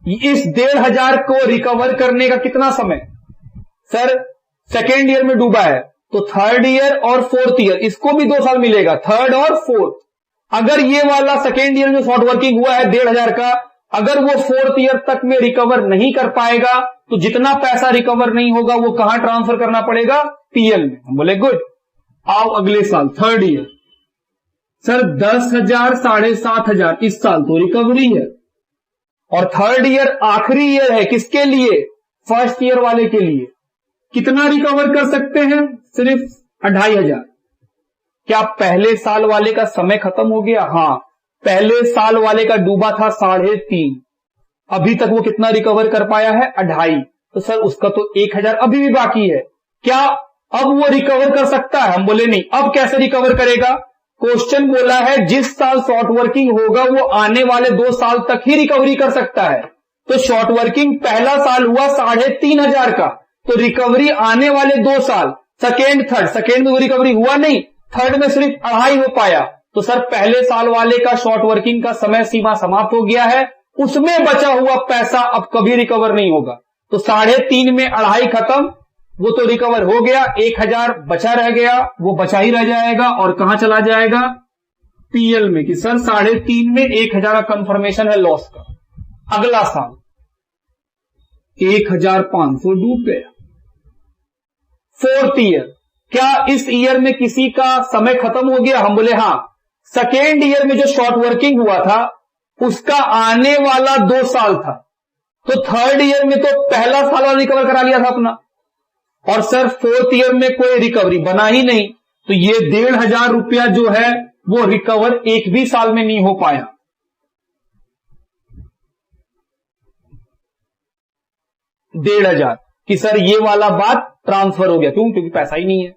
इस 1,500 को रिकवर करने का कितना समय? सर सेकेंड ईयर में डूबा है तो थर्ड ईयर और फोर्थ ईयर, इसको भी 2 साल मिलेगा, थर्ड और फोर्थ। अगर ये वाला सेकेंड ईयर में शॉर्ट वर्किंग हुआ है 1,500 का, अगर वो फोर्थ ईयर तक में रिकवर नहीं कर पाएगा तो जितना पैसा रिकवर नहीं होगा वो कहां ट्रांसफर करना पड़ेगा? पीएल में। हम बोले गुड। आओ अगले साल थर्ड ईयर, सर 10,000, 7,500 इस साल तो रिकवरी है, और थर्ड ईयर आखिरी ईयर है किसके लिए? फर्स्ट ईयर वाले के लिए। कितना रिकवर कर सकते हैं? सिर्फ 2,500। क्या पहले साल वाले का समय खत्म हो गया? हां, पहले साल वाले का डूबा था 3.5, अभी तक वो कितना रिकवर कर पाया है? 2.5। तो सर उसका तो 1,000 अभी भी बाकी है। क्या अब वो रिकवर कर सकता है? हम बोले नहीं। अब कैसे रिकवर करेगा? क्वेश्चन बोला है जिस साल शॉर्ट वर्किंग होगा वो आने वाले 2 साल तक ही रिकवरी कर सकता है। तो शॉर्ट वर्किंग पहला साल हुआ 3,500 का, तो रिकवरी आने वाले 2 साल, सेकेंड थर्ड, सेकेंड में वो रिकवरी हुआ नहीं, थर्ड में सिर्फ 2.5 हो पाया। तो सर पहले साल वाले का शॉर्ट वर्किंग का समय सीमा समाप्त हो गया है, उसमें बचा हुआ पैसा अब कभी रिकवर नहीं होगा। तो 3.5 में 2.5 खत्म, वो तो रिकवर हो गया, 1,000 बचा रह गया, वो बचा ही रह जाएगा और कहां चला जाएगा? पीएल में। कि सर 3.5 में 1,000 का कंफर्मेशन है लॉस का। अगला साल 1,500 डूब गया। फोर्थ ईयर, क्या इस ईयर में किसी का समय खत्म हो गया? हम बोले हां। सेकेंड ईयर में जो शॉर्ट वर्किंग हुआ था उसका आने वाला 2 साल था, तो थर्ड ईयर में तो पहला साल वाला रिकवर करा लिया था अपना, और सर फोर्थ ईयर में कोई रिकवरी बना ही नहीं, तो ये 1,500 रुपया जो है वो रिकवर एक भी साल में नहीं हो पाया। डेढ़ हजार कि सर ये वाला बात ट्रांसफर हो गया। क्यों? क्योंकि पैसा ही नहीं है।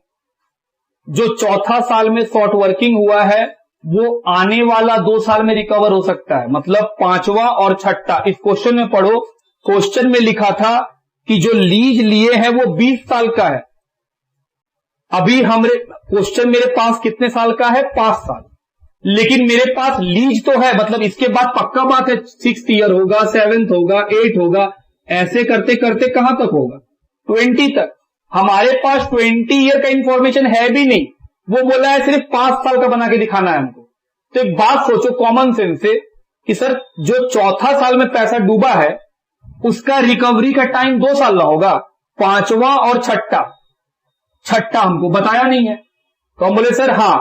जो चौथा साल में शॉर्ट वर्किंग हुआ है वो आने वाला 2 साल में रिकवर हो सकता है, मतलब 5वां और 6ठा। इस क्वेश्चन में पढ़ो, क्वेश्चन में लिखा था कि जो लीज लिए हैं वो 20 साल का है। अभी हमारे क्वेश्चन मेरे पास कितने साल का है? 5 साल। लेकिन मेरे पास लीज तो है, मतलब इसके बाद पक्का बात है 6th ईयर होगा, 7th होगा, 8th होगा, ऐसे करते करते कहां तक होगा? 20 तक। हमारे पास 20 ईयर का इंफॉर्मेशन है भी नहीं, वो बोला है सिर्फ 5 साल का बना के दिखाना है हमको। तो एक बात सोचो कॉमन सेंस से कि सर जो चौथा साल में पैसा डूबा है उसका रिकवरी का टाइम 2 साल ना होगा, 5वां और 6ठा हमको बताया नहीं है। तो हम बोले सर हां,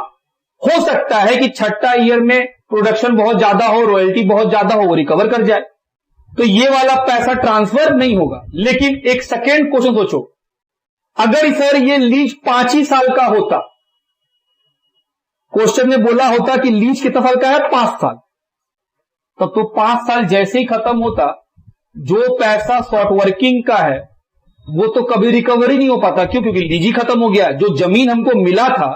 हो सकता है कि 6ठा ईयर में प्रोडक्शन बहुत ज्यादा हो, रॉयल्टी बहुत ज्यादा हो, वो रिकवर कर जाए, तो ये वाला पैसा ट्रांसफर नहीं होगा। लेकिन एक सेकेंड क्वेश्चन सोचो, अगर सर ये लीज 5 ही साल का होता, क्वेश्चन में बोला होता कि लीज कितना साल का है? 5 साल, तब तो 5 साल जैसे ही खत्म होता, जो पैसा शॉर्ट वर्किंग का है वो तो कभी रिकवरी नहीं हो पाता। क्यों? क्योंकि लीज ही खत्म हो गया। जो जमीन हमको मिला था,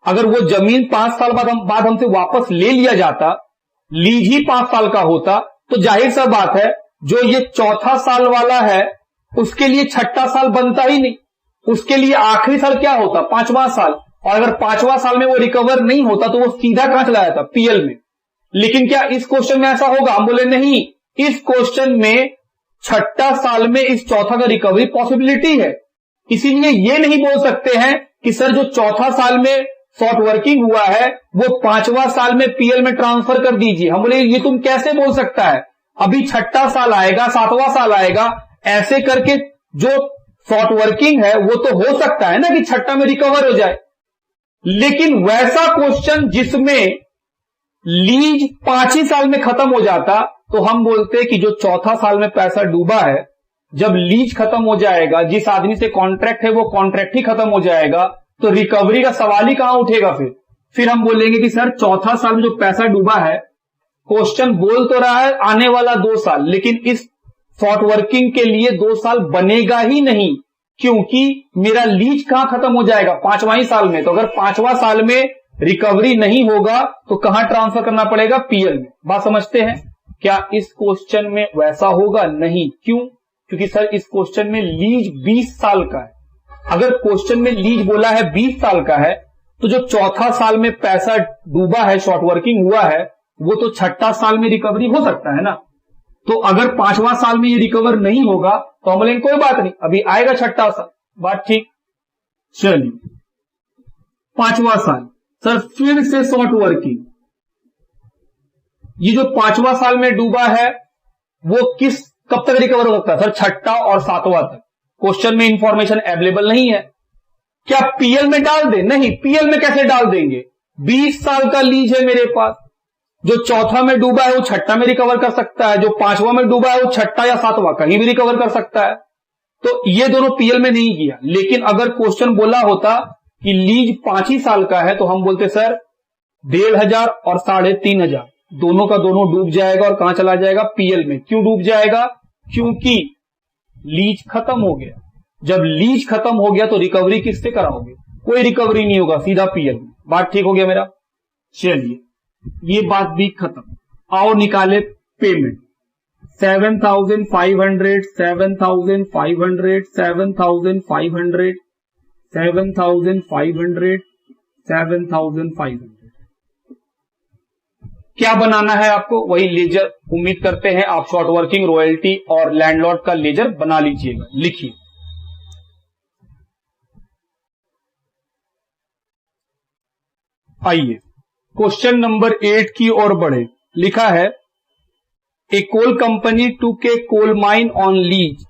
अगर वो जमीन 5 साल बाद हमसे वापस ले लिया जाता, लीज ही 5 साल का होता, तो जाहिर सा बात है जो ये चौथा साल वाला है उसके लिए छठा साल बनता ही नहीं, उसके लिए आखिरी साल क्या होता, 5वां साल। और अगर 5वां साल में वो रिकवर नहीं होता तो वो सीधा कहां चला जाता, पीएल में। लेकिन क्या इस क्वेश्चन में ऐसा होगा? हम बोले नहीं, इस क्वेश्चन में छठा साल में इस चौथा का रिकवरी पॉसिबिलिटी है। इसीलिए ये नहीं बोल सकते हैं कि सर जो चौथा साल में शॉर्ट वर्किंग हुआ है वो 5वां साल में पीएल में ट्रांसफर कर दीजिए। हम बोले ये तुम कैसे बोल सकता है, अभी छठा साल आएगा, 7वां साल आएगा, ऐसे करके जो शॉर्ट वर्किंग है वो तो हो सकता है ना कि छठा में रिकवर हो जाए। लेकिन वैसा क्वेश्चन जिसमें लीज 5 ही साल में खत्म हो जाता, तो हम बोलते कि जो चौथा साल में पैसा डूबा है, जब लीज खत्म हो जाएगा, जिस आदमी से कॉन्ट्रैक्ट है वो कॉन्ट्रैक्ट ही खत्म हो जाएगा, तो रिकवरी का सवाल ही कहां उठेगा। फिर हम बोलेंगे कि सर चौथा साल में जो पैसा डूबा है, क्वेश्चन बोल तो रहा है आने वाला 2 साल, लेकिन इस शॉर्ट वर्किंग के लिए 2 साल बनेगा ही नहीं, क्योंकि मेरा लीज कहां खत्म हो जाएगा, 5वां ही साल में। तो अगर 5वां साल में रिकवरी नहीं होगा तो कहां ट्रांसफर करना पड़ेगा, पीएल में। बात समझते हैं? क्या इस क्वेश्चन में वैसा होगा? नहीं। क्यों? क्योंकि सर इस क्वेश्चन में लीज 20 साल का है। अगर क्वेश्चन में लीज बोला है 20 साल का है, तो जो चौथा साल में पैसा डूबा है, शॉर्ट वर्किंग हुआ है, वो तो छठा साल में रिकवरी हो सकता है ना। तो अगर 5वां साल में ये रिकवर नहीं होगा तो हम बोलेंगे कोई बात नहीं, अभी आएगा छठा साल। बात ठीक। चलिए 5वां साल, सर फिर से शॉर्ट वर्किंग। ये जो 5वां साल में डूबा है वो कब तक रिकवर हो सकता है? सर छठा और 7वां तक। क्वेश्चन में इंफॉर्मेशन अवेलेबल नहीं है। क्या पीएल में डाल दें? नहीं, पीएल में कैसे डाल देंगे? 20 साल का लीज है मेरे पास। जो चौथा में डूबा है वो छठा में रिकवर कर सकता है, जो 5वां में डूबा है वो छठा या 7वां कहीं भी रिकवर कर सकता है। तो ये दोनों पीएल में नहीं किया। लेकिन अगर क्वेश्चन बोला होता कि लीज 5 ही साल का है, तो हम बोलते सर 1,500 और 3,500 दोनों का दोनों डूब जाएगा। और कहां चला जाएगा? पीएल में। क्यों डूब जाएगा? क्योंकि लीज खत्म हो गया। जब लीज खत्म हो गया तो रिकवरी किससे कराओगे? कोई रिकवरी नहीं होगा, सीधा पीएल में। बात ठीक हो गया मेरा? चलिए ये बात भी खत्म। आओ निकाले पेमेंट। 7,500, 7,500, 7,500, 7,500, 7,500। क्या बनाना है आपको? वही लेजर। उम्मीद करते हैं आप शॉर्ट वर्किंग, रॉयल्टी और लैंडलॉर्ड का लेजर बना लीजिएगा। लिखिए आइए क्वेश्चन नंबर 8 की ओर बढ़े। लिखा है ए coal company took a coal mine on lease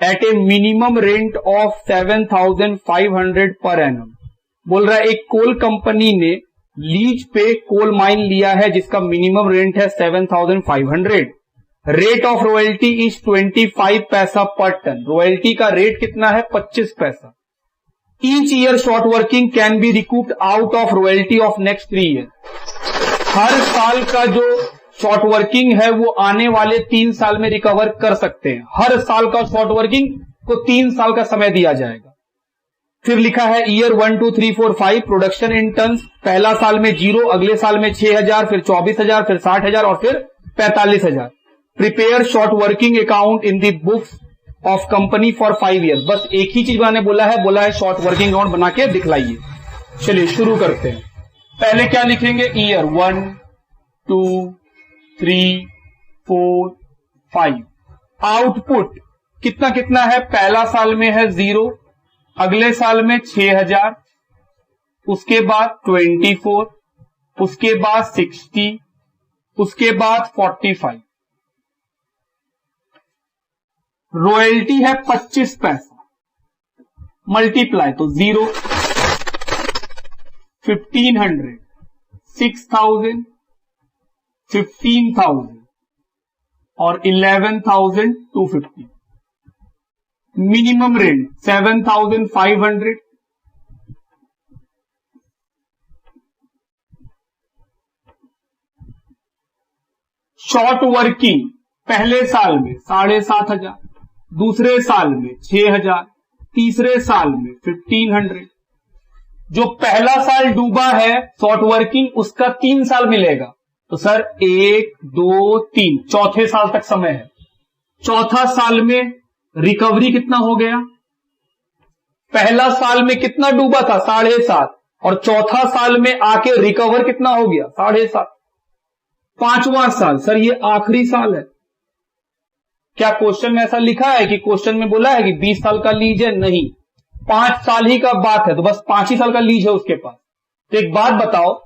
at a minimum rent of 7,500 per annum. बोल रहा है एक कोल कंपनी ने लीज पे कोल माइन लिया है जिसका मिनिमम रेंट है 7,500। रेट ऑफ रॉयल्टी इज 25 पैसा पर टन। रॉयल्टी का रेट कितना है? 25 पैसा। Each year short working can be recouped out of royalty of next 3 year. हर साल का जो शॉर्ट वर्किंग है वो आने वाले 3 साल में रिकवर कर सकते हैं। हर साल का शॉर्ट वर्किंग को 3 साल का समय दिया जाएगा। फिर लिखा है ईयर 1, 2, 3, 4, 5 प्रोडक्शन इन टन्स। पहला साल में 0, अगले साल में 6,000, फिर 24,000, फिर 60,000 और फिर 45,000। Prepare short working account in the books of company for 5 year. बस एक ही चीज मैंने बोला है शॉर्ट वर्किंग अकाउंट बना के दिखलाइए। चलिए शुरू करते हैं। पहले क्या लिखेंगे? ईयर 1, 2, 3, 4, 5। आउटपुट कितना कितना है? पहला साल में है 0, अगले साल में 6,000, उसके बाद 24, उसके बाद 60, उसके बाद 45। रॉयल्टी है 25 पैसा, मल्टीप्लाई तो 0, 1,500, 6,000, 15,000 और 11,250। Minimum rent 7,500। शॉर्ट वर्किंग पहले साल में 7,500, दूसरे साल में 6,000, तीसरे साल में 1,500, जो पहला साल डूबा है शॉर्ट वर्किंग, उसका 3 साल मिलेगा। तो सर 1 2 3 चौथे साल तक समय है। चौथा साल में रिकवरी कितना हो गया? पहला साल में कितना डूबा था? 7.5, और चौथा साल में आके रिकवर कितना हो गया? 7.5। पांचवां साल, सर ये आखिरी साल है। क्या क्वेश्चन में ऐसा लिखा है कि क्वेश्चन में बोला है कि 20 साल का लीज है? नहीं, 5 साल ही का बात है, तो बस 5 ही साल का लीज है उसके पास। तो एक बात बताओ,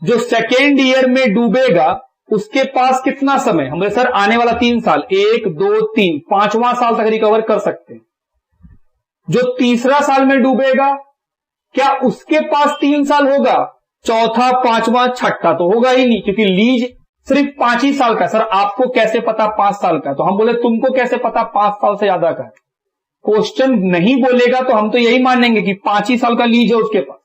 जो सेकेंड ईयर में डूबेगा उसके पास कितना समय? हमने सर आने वाला 3 साल, 1 2 3, पांचवां साल तक रिकवर कर सकते हैं। जो तीसरा साल में डूबेगा, क्या उसके पास 3 साल होगा? चौथा, पांचवा, छठा तो होगा ही नहीं, क्योंकि लीज सिर्फ 5 ही साल का। सर आपको कैसे पता 5 साल का? तो हम बोले तुमको कैसे पता 5 साल से ज्यादा का है? क्वेश्चन नहीं बोलेगा तो हम तो यही मानेंगे कि 5 ही साल का लीज है उसके पास।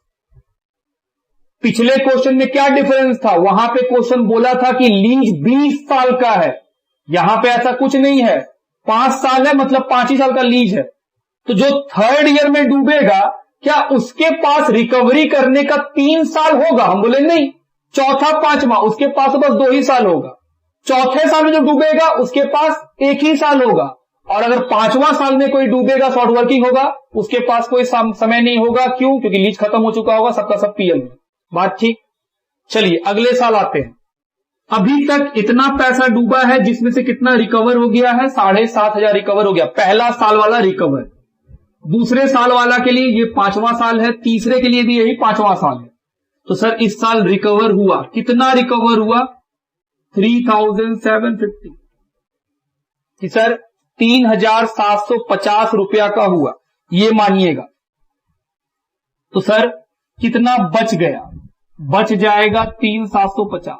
पिछले क्वेश्चन में क्या डिफरेंस था? वहां पे क्वेश्चन बोला था कि लीज 20 साल का है, यहां पे ऐसा कुछ नहीं है, 5 साल है मतलब 5 ही साल का लीज है। तो जो थर्ड ईयर में डूबेगा, क्या उसके पास रिकवरी करने का 3 साल होगा? हम बोले नहीं, चौथा पांचवा उसके पास बस 2 ही साल होगा। चौथे साल में जो डूबेगा उसके पास 1 ही साल होगा, और अगर पांचवा साल में कोई डूबेगा शॉर्ट वर्किंग होगा, उसके पास कोई समय नहीं होगा। क्यों? क्योंकि लीज खत्म हो चुका होगा, सबका सब पीएल में। बात ठीक। चलिए अगले साल आते हैं। अभी तक इतना पैसा डूबा है जिसमें से कितना रिकवर हो गया है? 7,500 रिकवर हो गया, पहला साल वाला रिकवर। दूसरे साल वाला के लिए ये 5वां साल है, तीसरे के लिए भी यही 5वां साल है। तो सर इस साल रिकवर हुआ, कितना रिकवर हुआ? 3,750 कि सर 3,750 रुपया का हुआ, ये मानिएगा। तो सर कितना बच गया? बच जाएगा 3,750।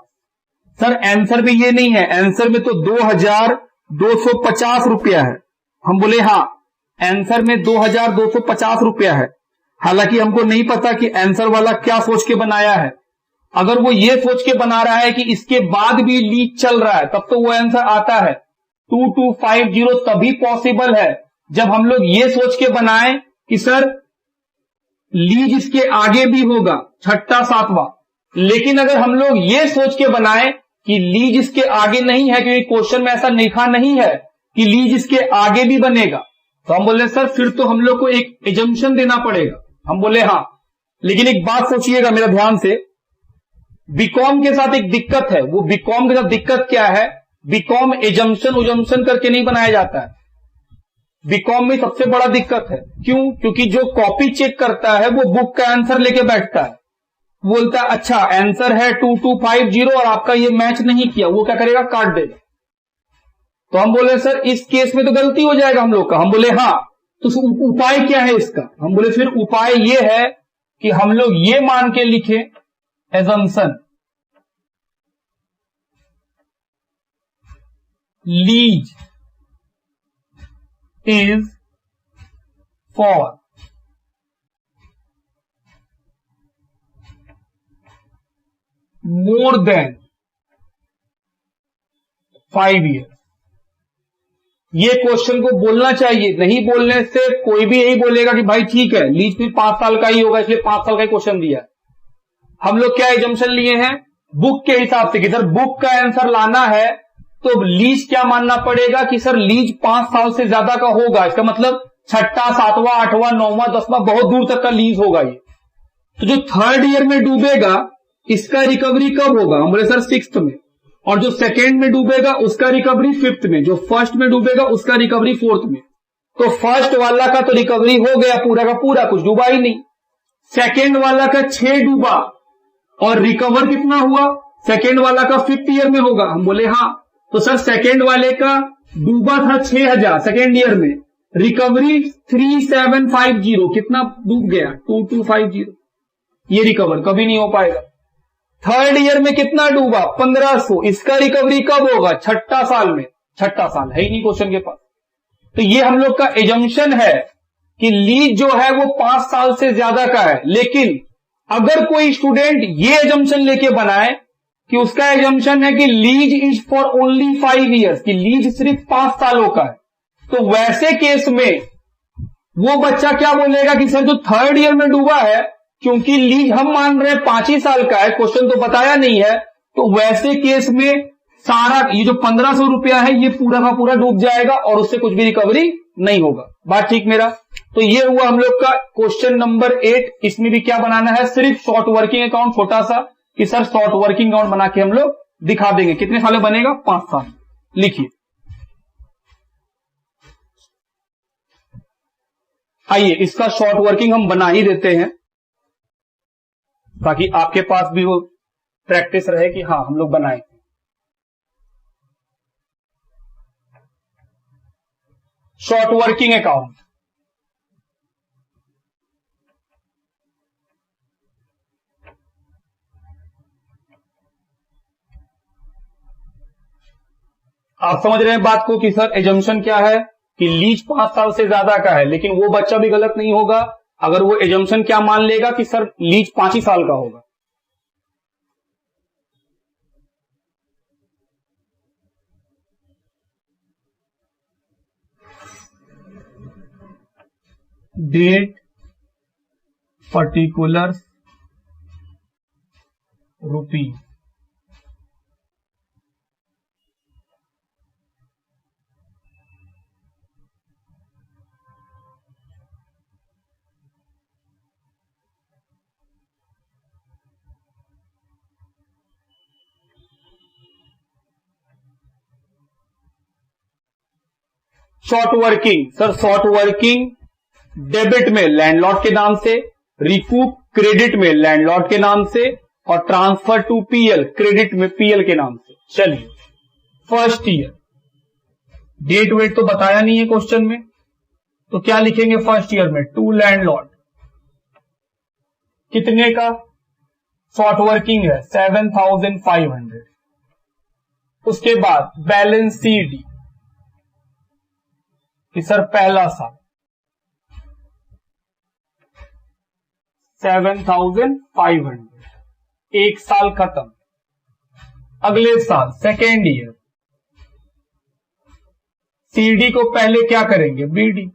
सर आंसर में ये नहीं है, आंसर में तो 2,250 रुपया है। हम बोले हाँ, आंसर में 2,250 रुपया है। हालांकि हमको नहीं पता कि आंसर वाला क्या सोच के बनाया है। अगर वो ये सोच के बना रहा है कि इसके बाद भी लीज चल रहा है, तब तो वो आंसर आता है 2250, तभी पॉसिबल है जब हम लोग ये सोच के बनाएं कि सर लीज इसके आगे भी होगा, छठा सातवां। लेकिन अगर हम लोग ये सोच के बनाएं कि लीज इसके आगे नहीं है, क्योंकि क्वेश्चन में ऐसा लिखा नहीं है कि लीज इसके आगे भी बनेगा, तो हम बोले सर फिर तो हम लोग को एक एजम्पशन देना पड़ेगा। हम बोले हाँ, लेकिन एक बात सोचिएगा मेरा ध्यान से, बीकॉम के साथ एक दिक्कत है। वो बीकॉम के साथ दिक्कत क्या है? बीकॉम एजम्पशन करके नहीं बनाया जाता है। बीकॉम में सबसे बड़ा दिक्कत है। क्यों? क्योंकि जो कॉपी चेक करता है वो बुक का आंसर लेके बैठता है, बोलता है अच्छा आंसर है 2250 और आपका ये मैच नहीं किया, वो क्या करेगा? काट देगा। तो हम बोले सर इस केस में तो गलती हो जाएगा हम लोग का। हम बोले हाँ, तो उपाय क्या है इसका? हम बोले फिर उपाय ये है कि हम लोग ये मान के लिखे assumption, lease is for more than 5 year. ये क्वेश्चन को बोलना चाहिए, नहीं बोलने से कोई भी यही बोलेगा कि भाई ठीक है लीज फिर 5 साल का ही होगा, इसलिए 5 साल का ही क्वेश्चन दिया है। हम लोग क्या एजम्पशन लिए हैं? बुक के हिसाब से कि सर बुक का आंसर लाना है तो लीज क्या मानना पड़ेगा कि सर लीज 5 साल से ज्यादा का होगा। इसका मतलब छठा, सातवां, आठवां, नौवां, 10वां, बहुत दूर तक का लीज होगा ये। तो जो थर्ड ईयर में डूबेगा इसका रिकवरी कब होगा? हम बोले सर 6th में। और जो सेकेंड में डूबेगा उसका रिकवरी 5th में। जो फर्स्ट में डूबेगा उसका रिकवरी 4th में। तो फर्स्ट वाला का तो रिकवरी हो गया पूरा का पूरा, कुछ डूबा ही नहीं। सेकेंड वाला का 6 डूबा और रिकवर कितना हुआ? सेकेंड वाला का 5th ईयर में होगा। हम बोले हाँ, तो सर सेकेंड वाले का डूबा था 6,000 सेकेंड ईयर में, रिकवरी 3750, कितना डूब गया? 2250। ये रिकवर कभी नहीं हो पाएगा। थर्ड ईयर में कितना डूबा? 1500। इसका रिकवरी कब होगा? छठा साल में। छठा साल है ही नहीं क्वेश्चन के पास। तो ये हम लोग का एजम्पशन है कि लीज जो है वो 5 साल से ज्यादा का है। लेकिन अगर कोई स्टूडेंट ये एजम्पशन लेके बनाए कि उसका एजम्पशन है कि lease is for only 5 years, कि लीज सिर्फ 5 सालों का है, तो वैसे केस में वो बच्चा क्या बोलेगा कि सर जो थर्ड ईयर में डूबा है क्योंकि लीज हम मान रहे हैं 5 ही साल का है, क्वेश्चन तो बताया नहीं है, तो वैसे केस में सारा ये जो 1500 रुपया है ये पूरा का पूरा डूब जाएगा और उससे कुछ भी रिकवरी नहीं होगा। बात ठीक मेरा? तो ये हुआ हम लोग का क्वेश्चन नंबर 8। इसमें भी क्या बनाना है, सिर्फ शॉर्ट वर्किंग अकाउंट, छोटा सा कि सर शॉर्ट वर्किंग अकाउंट बना के हम लोग दिखा देंगे। कितने साल में बनेगा? 5 साल। लिखिए। आइए इसका शॉर्ट वर्किंग हम बना ही देते हैं ताकि आपके पास भी वो प्रैक्टिस रहे कि हाँ हम लोग बनाए। शॉर्ट वर्किंग अकाउंट, आप समझ रहे हैं बात को कि सर एजम्पशन क्या है कि लीज 5 साल से ज्यादा का है, लेकिन वो बच्चा भी गलत नहीं होगा अगर वो एजम्पशन क्या मान लेगा कि सर लीज 5 ही साल का होगा। Date particular rupee, short working, sir short working debit में लैंडलॉर्ड के नाम से, रिकूप क्रेडिट में लैंडलॉर्ड के नाम से, और ट्रांसफर टू पीएल क्रेडिट में पीएल के नाम से। चलिए फर्स्ट ईयर, डेट वेट तो बताया नहीं है क्वेश्चन में, तो क्या लिखेंगे फर्स्ट ईयर में? टू लैंडलॉर्ड, कितने का? शॉर्ट वर्किंग है 7500। उसके बाद बैलेंस सीडी कि सर पहला साल 7500, एक साल खत्म। अगले साल सेकेंड ईयर, सीडी को पहले क्या करेंगे? बीडी,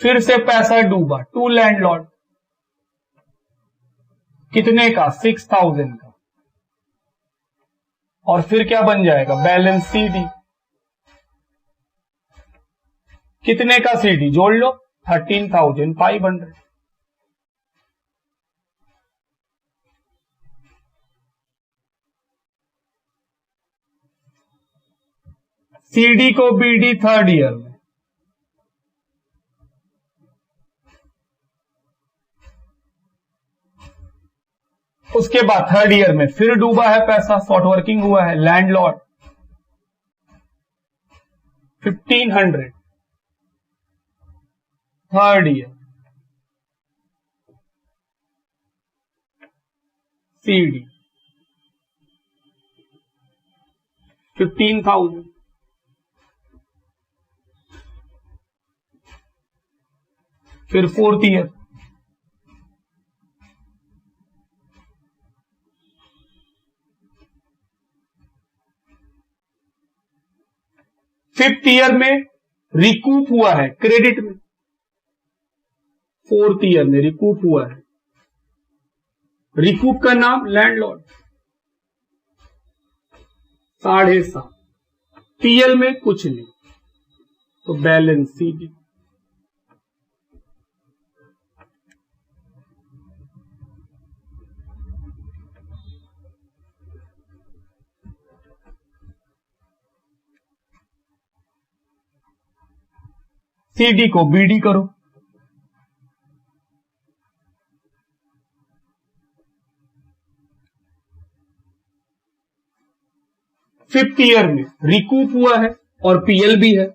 फिर से पैसा डूबा, टू लैंडलॉर्ड, कितने का? 6000 का, और फिर क्या बन जाएगा? बैलेंस सीडी, कितने का सीडी? जोड़ लो, 13500। सीडी को बीडी थर्ड ईयर में, उसके बाद थर्ड ईयर में फिर डूबा है पैसा, शॉर्ट वर्किंग हुआ है, लैंडलॉर्ड 1500 थर्ड ईयर, सीडी 15,000, फिर फोर्थ ईयर, फिफ्थ ईयर में रिकूप हुआ है क्रेडिट में, फोर्थ ईयर में रिकूप हुआ है, रिकूप का नाम लैंडलॉर्ड 7.5, पीएल में कुछ नहीं, तो बैलेंस सीडी। सीडी को बीडी करो, फिफ्थ ईयर में रिकूप हुआ है और पीएल भी है,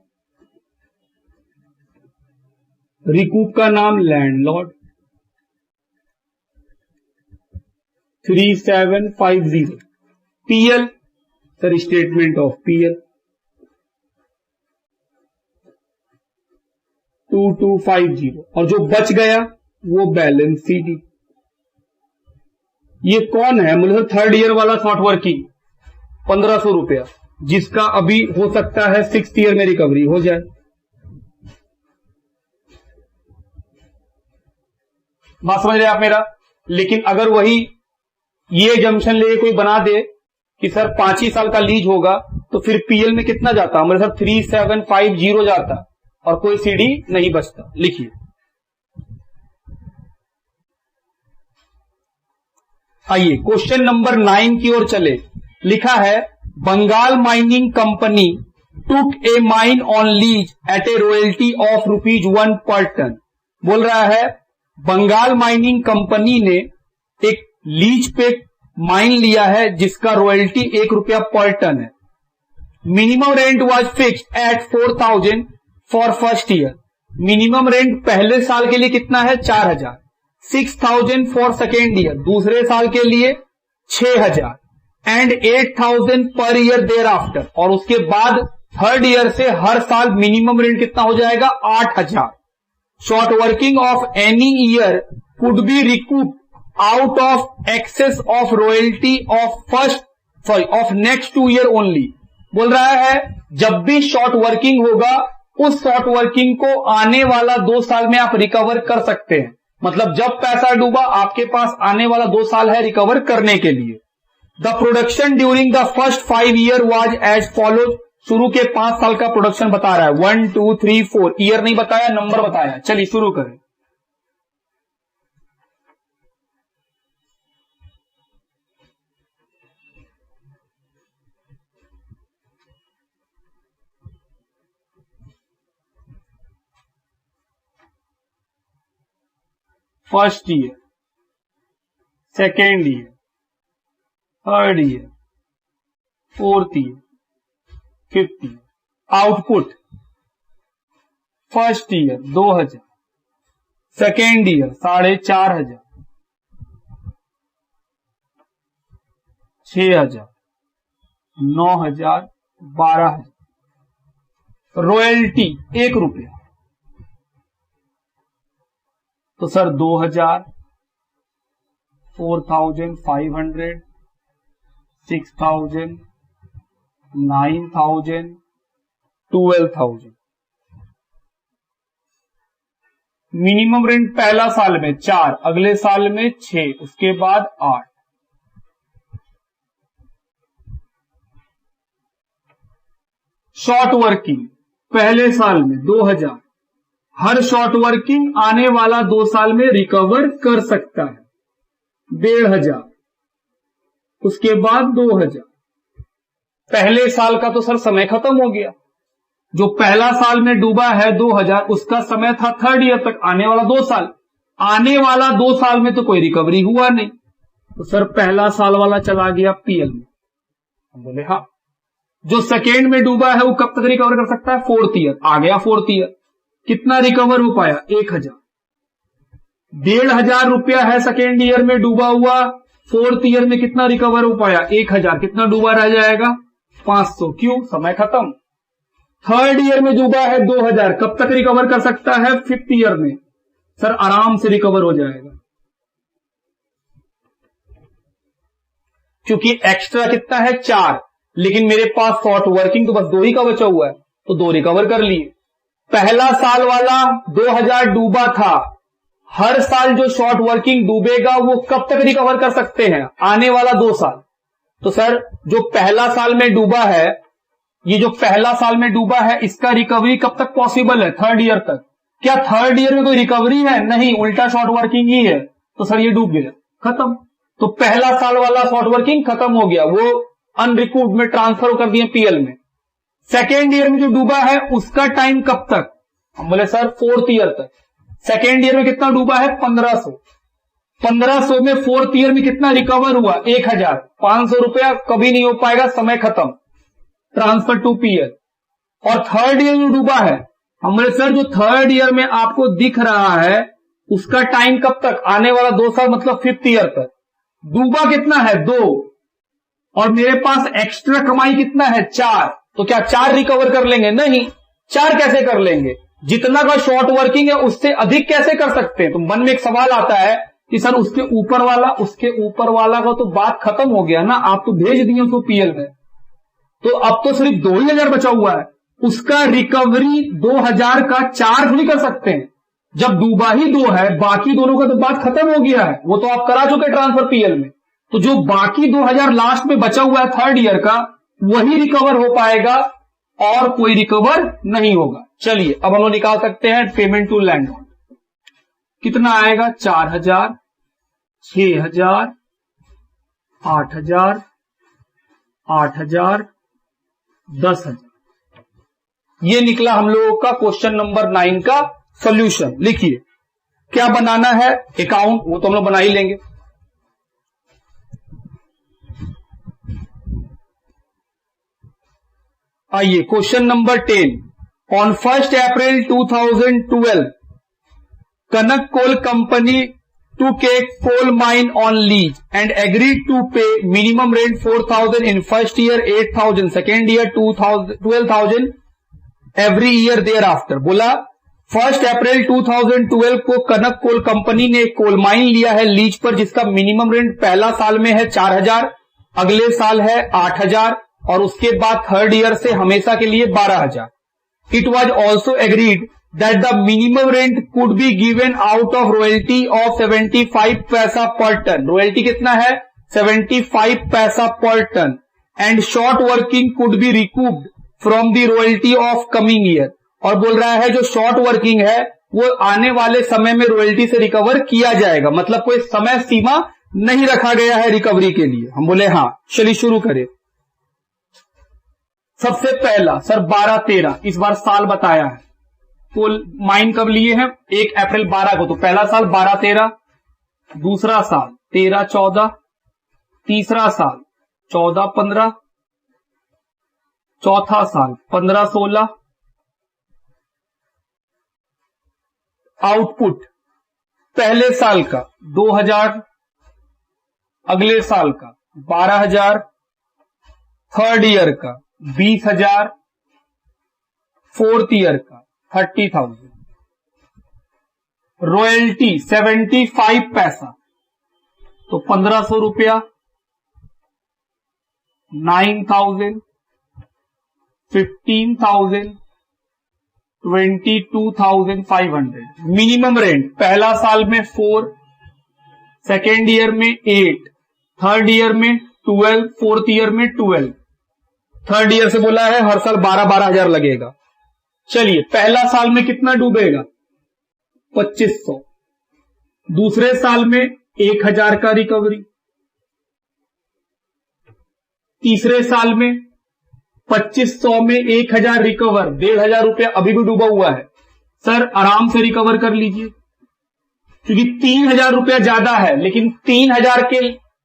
रिकूप का नाम landlord 3750, PL sir statement of PL 2250, और जो बच गया वो बैलेंस सीडी। ये कौन है? मतलब थर्ड ईयर वाला शॉर्ट वर्किंग 1500 रुपया, जिसका अभी हो सकता है 6th ईयर में रिकवरी हो जाए। बात समझ रहे आप मेरा। लेकिन अगर वही ये जंक्शन ले कोई बना दे कि सर 5 ही साल का लीज होगा, तो फिर पीएल में कितना जाता हमारे सर 3750 जाता और कोई सीडी नहीं बचता। लिखिए, आइए क्वेश्चन नंबर 9 की ओर चले। लिखा है Bengal mining company took a mine on lease at a royalty of ₹1 per ton. बोल रहा है बंगाल माइनिंग कंपनी ने एक लीज पे माइन लिया है जिसका रॉयल्टी ₹1 पर टन है। Minimum rent was fixed at 4000 for first year. Minimum rent पहले साल के लिए कितना है 4000, 6000 फॉर सेकेंड ईयर, दूसरे साल के लिए 6000 and 8000 per year there after. और उसके बाद थर्ड ईयर से हर साल मिनिमम रेंट कितना हो जाएगा 8000। Short working of any year could be recoup out of excess of royalty of next 2 year only. बोल रहा है जब भी शॉर्ट वर्किंग होगा उस शॉर्ट वर्किंग को आने वाला 2 साल में आप रिकवर कर सकते हैं। मतलब जब पैसा डूबा आपके पास आने वाला 2 साल है रिकवर करने के लिए। The production during the first 5 year was as follows. शुरू के 5 साल का प्रोडक्शन बता रहा है 1 2 3 4, ईयर नहीं बताया, नंबर बताया। चलिए शुरू करें। First year, second year, third year, fourth year, fifth year. Output first year 2000, second year 4500, 6000, 9000, 12000। Royalty ₹1। तो सर 2000, 4500, 6000, 9000, 12000। मिनिमम रेंट पहला साल में 4, अगले साल में 6, उसके बाद 8। शॉर्ट वर्किंग पहले साल में 2000, हर शॉर्ट वर्किंग आने वाला 2 साल में रिकवर कर सकता है 1500, उसके बाद 2000। पहले साल का तो सर समय खत्म हो गया। जो पहला साल में डूबा है 2000 उसका समय था थर्ड ईयर तक, आने वाला 2 साल। आने वाला 2 साल में तो कोई रिकवरी हुआ नहीं, तो सर पहला साल वाला चला गया पीएल में। हम बोले हाँ। जो सेकेंड में डूबा है वो कब तक रिकवर कर सकता है 4th ईयर। आ गया 4th ईयर, कितना रिकवर हो पाया 1000। 1500 रुपया है सेकेंड ईयर में डूबा हुआ, 4th ईयर में कितना रिकवर हो पाया 1000। कितना डूबा रह जाएगा 500। क्यों, समय खत्म। थर्ड ईयर में डूबा है 2000, कब तक रिकवर कर सकता है 5th ईयर में। सर आराम से रिकवर हो जाएगा, क्योंकि एक्स्ट्रा कितना है 4, लेकिन मेरे पास शॉर्ट वर्किंग तो बस 2 ही का बचा हुआ है, तो 2 रिकवर कर लिए। पहला साल वाला 2000 डूबा था, हर साल जो शॉर्ट वर्किंग डूबेगा वो कब तक रिकवर कर सकते हैं आने वाला 2 साल। तो सर जो पहला साल में डूबा है, ये जो पहला साल में डूबा है इसका रिकवरी कब तक पॉसिबल है 3rd ईयर तक। क्या 3rd ईयर में कोई रिकवरी है? नहीं, उल्टा शॉर्ट वर्किंग ही है। तो सर ये डूब गया, खत्म। तो पहला साल वाला शॉर्ट वर्किंग खत्म हो गया, वो अनरिकूव्ड में ट्रांसफर कर दिए पीएल में। सेकेंड ईयर में जो डूबा है उसका टाइम कब तक? हम बोले सर 4th ईयर तक। सेकेंड ईयर में कितना डूबा है 1500। 1500 में 4th ईयर में कितना रिकवर हुआ 1000। 500 रुपया कभी नहीं हो पाएगा, समय खत्म, ट्रांसफर टू पीएल। और थर्ड ईयर में डूबा है, हम बोले सर जो थर्ड ईयर में आपको दिख रहा है उसका टाइम कब तक? आने वाला 2 साल, मतलब 5th ईयर तक। डूबा कितना है 2, और मेरे पास एक्स्ट्रा कमाई कितना है 4। तो क्या 4 रिकवर कर लेंगे? नहीं। 4 कैसे कर लेंगे? जितना का शॉर्ट वर्किंग है उससे अधिक कैसे कर सकते हैं? तो मन में एक सवाल आता है कि सर उसके ऊपर वाला का तो बात खत्म हो गया ना, आप तो भेज दिए उसको पीएल में, तो अब तो सिर्फ 2000 बचा हुआ है, उसका रिकवरी 2000 का 4 भी कर सकते हैं। जब डूबा ही 2 है, बाकी दोनों का तो बात खत्म हो गया है, वो तो आप करा चुके ट्रांसफर पीएल में। तो जो बाकी 2000 लास्ट में बचा हुआ है थर्ड ईयर का, वही रिकवर हो पाएगा और कोई रिकवर नहीं होगा। चलिए अब हम लोग निकाल सकते हैं पेमेंट टू लैंडलॉर्ड। कितना आएगा? 4000, 6000, 8000, 8000, 10,000। ये निकला हम लोगों का क्वेश्चन नंबर 9 का सॉल्यूशन। लिखिए क्या बनाना है, अकाउंट वो तो हम लोग बना ही लेंगे। आइए question number 10। On 1 April 2012 Kanak coal company took a coal mine on lease and agreed to pay minimum rent 4,000 in first year, 8,000 second year, 12,000 every year thereafter। बोला 1 अप्रैल 2012 को कनक कोल कंपनी ने कोल माइन लिया है लीज पर, जिसका मिनिमम रेंट पहला साल में है 4,000, अगले साल है 8,000 और उसके बाद थर्ड ईयर से हमेशा के लिए 12,000। It was also agreed that the minimum rent could be given out of royalty of 75 पैसा पर टन। रॉयल्टी कितना है? 75 पैसा पर ton. And short working could be recouped from the royalty of coming year। और बोल रहा है जो शॉर्ट वर्किंग है वो आने वाले समय में रॉयल्टी से रिकवर किया जाएगा, मतलब कोई समय सीमा नहीं रखा गया है रिकवरी के लिए। हम बोले हाँ। चलिए शुरू करें। सबसे पहला सर 12-13, इस बार साल बताया है। कोल माइन कब लिए हैं? 1 अप्रैल 12 को, तो पहला साल 12-13, दूसरा साल 13-14, तीसरा साल 14-15, चौथा साल 15-16। आउटपुट पहले साल का 2,000, अगले साल का 12,000, थर्ड ईयर का 20,000, फोर्थ ईयर का 30,000। रॉयल्टी 75 पैसा, तो 1,500 रुपया, 9,000, 15,000, 22,500। मिनिमम रेंट पहला साल में 4, सेकेंड ईयर में 8, थर्ड ईयर में 12, फोर्थ ईयर में 12। थर्ड ईयर से बोला है हर साल 12,000 लगेगा। चलिए पहला साल में कितना डूबेगा? 2,500। दूसरे साल में 1,000 का रिकवरी, तीसरे साल में 2,500 में 1,000 रिकवर, 1,500 रुपया अभी भी डूबा हुआ है। सर आराम से रिकवर कर लीजिए, क्योंकि 3,000 रुपया ज्यादा है, लेकिन 3,000 के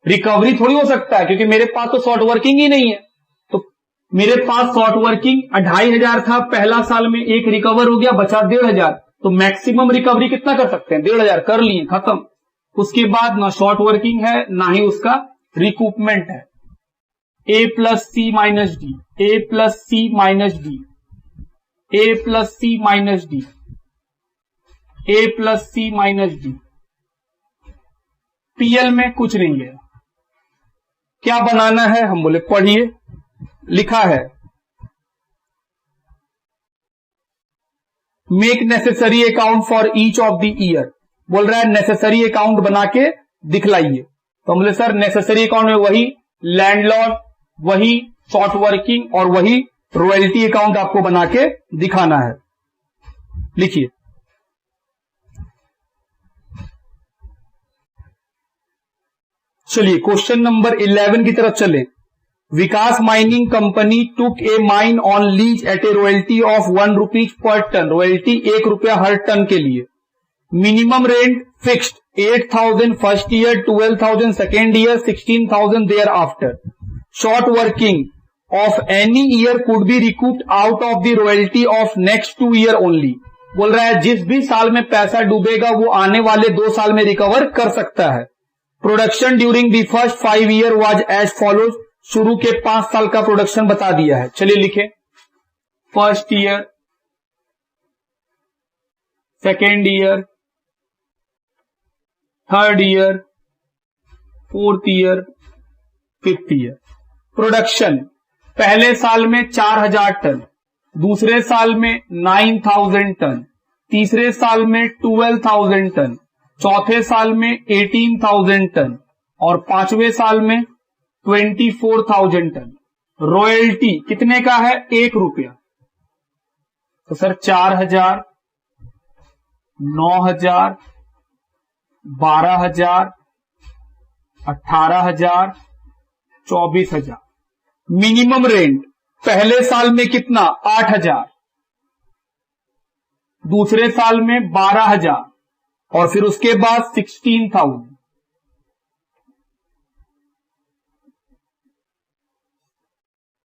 रिकवरी थोड़ी हो सकता है, क्योंकि मेरे पास तो शॉर्ट वर्किंग ही नहीं है। मेरे पास शॉर्ट वर्किंग 2,500 था, पहला साल में 1 रिकवर हो गया, बचा 1,500। तो मैक्सिमम रिकवरी कितना कर सकते हैं? 1,500 कर लिए, खत्म। उसके बाद ना शॉर्ट वर्किंग है ना ही उसका रिकूपमेंट है। ए प्लस सी माइनस डी, ए प्लस सी माइनस डी, ए प्लस सी माइनस डी, ए plus C minus D. PL में कुछ नहीं है। क्या बनाना है? हम बोले पढ़िए। लिखा है make necessary account for each of the year. बोल रहा है नेसेसरी अकाउंट बना के दिखलाइए। तो हम बोले सर नेसेसरी अकाउंट में वही लैंडलॉर्ड, वही शॉर्ट वर्किंग और वही रॉयल्टी अकाउंट आपको बना के दिखाना है। लिखिए चलिए क्वेश्चन नंबर 11 की तरफ चलें। Vikas mining company took a mine on lease at a royalty of 1 rupees per ton. Royalty 1 रुपया हर टन के लिए। Minimum rent fixed 8,000 first year, 12,000 second year, 16,000 thereafter. Short working of any year could be recouped out of the royalty of next 2 year only. बोल रहा है जिस भी साल में पैसा डूबेगा वो आने वाले 2 साल में रिकवर कर सकता है। Production during the first 5 year was as follows. शुरू के 5 साल का प्रोडक्शन बता दिया है। चलिए लिखें first year, second year, third year, fourth year, fifth year. Production पहले साल में 4,000 टन, दूसरे साल में 9,000 टन, तीसरे साल में 12,000 टन, चौथे साल में 18,000 टन और पांचवें साल में 24,000 टन। रॉयल्टी कितने का है? 1 रुपया। तो सर 4,000, 9,000, 12,000, 18,000, 24,000। मिनिमम रेंट पहले साल में कितना? 8,000, दूसरे साल में 12,000 और फिर उसके बाद 16,000।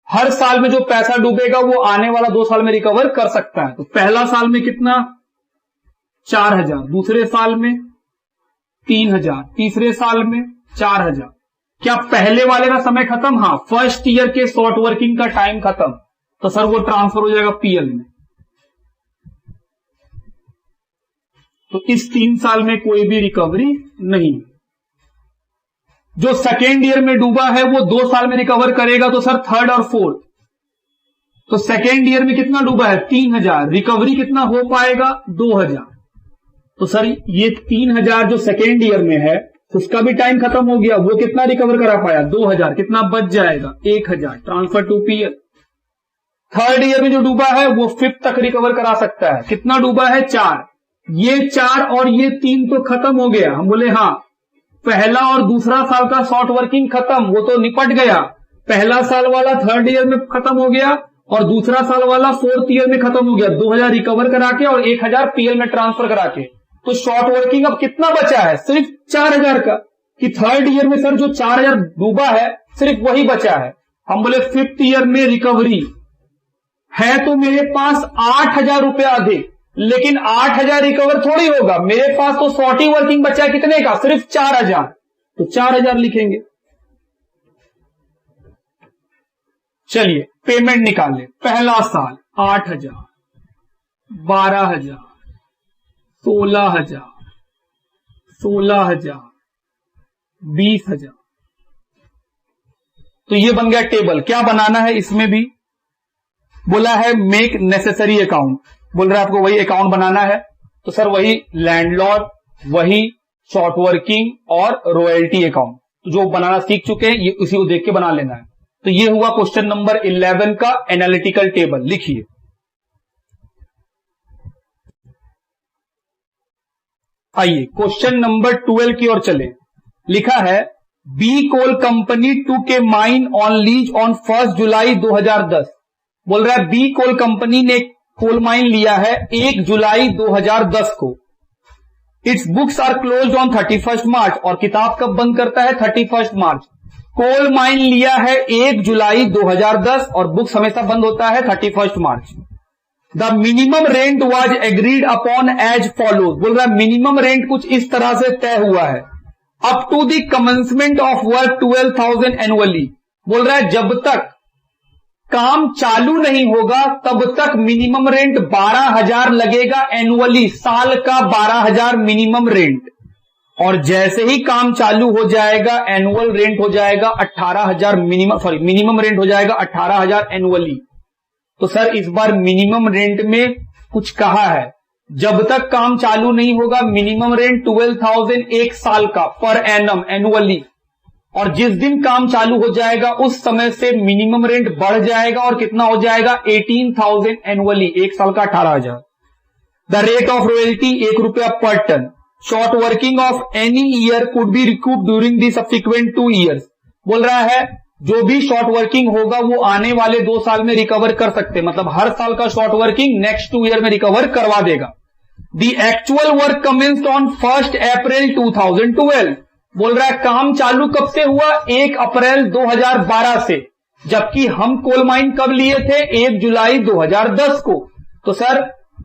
हर साल में जो पैसा डूबेगा वो आने वाला 2 साल में रिकवर कर सकता है। तो पहला साल में कितना? 4,000, दूसरे साल में 3,000, तीसरे साल में 4,000। क्या पहले वाले का समय खत्म? हाँ, फर्स्ट ईयर के शॉर्ट वर्किंग का टाइम खत्म। तो सर वो ट्रांसफर हो जाएगा पीएल में। तो इस 3 साल में कोई भी रिकवरी नहीं। जो सेकेंड ईयर में डूबा है वो 2 साल में रिकवर करेगा। तो सर थर्ड और फोर्थ। तो सेकेंड ईयर में कितना डूबा है? 3,000, रिकवरी कितना हो पाएगा? 2,000। तो सर ये 3,000 जो सेकेंड ईयर में है उसका भी टाइम खत्म हो गया, वो कितना रिकवर करा पाया? 2,000। कितना बच जाएगा? 1,000, transfer to PL. Third year में जो डूबा है वो 5th तक रिकवर करा सकता है। कितना डूबा है? 4। ये 4 और ये 3 तो खत्म हो गया। हम बोले हाँ, पहला और दूसरा साल का शॉर्ट वर्किंग खत्म, वो तो निपट गया। पहला साल वाला थर्ड ईयर में खत्म हो गया और दूसरा साल वाला फोर्थ ईयर में खत्म हो गया। 2,000 रिकवर करा के और 1,000 पीएल में ट्रांसफर करा के। तो शॉर्ट वर्किंग अब कितना बचा है? सिर्फ 4,000 का। कि थर्ड ईयर में सर जो 4,000 डूबा है सिर्फ वही बचा है। हम बोले 5th ईयर में रिकवरी है तो मेरे पास 8,000 रुपया अधिक, लेकिन 8,000 रिकवर थोड़ी होगा, मेरे पास तो शॉर्ट ही वर्किंग बचा है। कितने का? सिर्फ 4,000। तो 4,000 लिखेंगे। चलिए पेमेंट निकाल ले। पहला साल 8,000, 12,000, 16,000, 16,000, 20,000। तो ये बन गया टेबल। क्या बनाना है इसमें भी? बोला है मेक नेसेसरी अकाउंट। बोल रहा है आपको वही अकाउंट बनाना है। तो सर वही लैंडलॉर्ड, वही शॉर्ट वर्किंग और रॉयल्टी अकाउंट जो बनाना सीख चुके हैं, ये उसी को देख के बना लेना है। तो ये हुआ क्वेश्चन नंबर 11 का एनालिटिकल टेबल। लिखिए। आइए क्वेश्चन नंबर 12 की ओर चले। लिखा है बी कोल कंपनी टू के माइन ऑन लीज ऑन 1 जुलाई 2010। बोल रहा है बी कोल कंपनी ने कोल माइन लिया है 1 जुलाई 2010 को। Its books are closed on 31 March. और किताब कब बंद करता है? 31 मार्च। कोल माइन लिया है 1 जुलाई 2010 और बुक्स हमेशा बंद होता है 31 March. The minimum rent was agreed upon as follows. बोल रहा है मिनिमम रेंट कुछ इस तरह से तय हुआ है। Up to the commencement of work 12,000 annually. बोल रहा है जब तक काम चालू नहीं होगा तब तक मिनिमम रेंट 12,000 लगेगा एनुअली। साल का 12,000 मिनिमम रेंट। और जैसे ही काम चालू हो जाएगा एनुअल रेंट हो जाएगा 18,000 मिनिमम रेंट हो जाएगा 18,000 एनुअली। तो सर इस बार मिनिमम रेंट में कुछ कहा है। जब तक काम चालू नहीं होगा मिनिमम रेंट 12,000 एक साल का पर एनम एनुअली। और जिस दिन काम चालू हो जाएगा उस समय से मिनिमम रेंट बढ़ जाएगा और कितना हो जाएगा? 18,000 एनुअली, एक साल का 18,000। द रेट ऑफ रॉयल्टी 1 रुपया पर ton. Short working of any year could be recoup during the subsequent 2 years. बोल रहा है जो भी शॉर्ट वर्किंग होगा वो आने वाले 2 साल में रिकवर कर सकते, मतलब हर साल का शॉर्ट वर्किंग नेक्स्ट 2 ईयर में रिकवर करवा देगा। The actual work commenced on 1 April 2012। बोल रहा है काम चालू कब से हुआ? 1 अप्रैल 2012 से। जबकि हम कोल माइन कब लिए थे? 1 जुलाई 2010 को। तो सर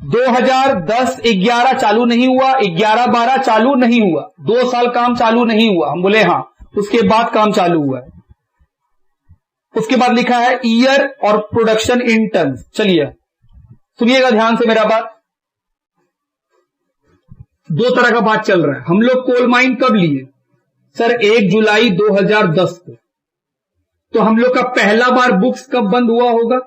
2010-11 चालू नहीं हुआ, 11-12 चालू नहीं हुआ, 2 साल काम चालू नहीं हुआ। हम बोले हाँ, उसके बाद काम चालू हुआ है। उसके बाद लिखा है ईयर और प्रोडक्शन इन टन। चलिए सुनिएगा ध्यान से मेरा बात। 2 तरह का बात चल रहा है। हम लोग कोल माइन कब लिए? सर 1 जुलाई 2010 को। तो हम लोग का पहला बार बुक्स कब बंद हुआ होगा?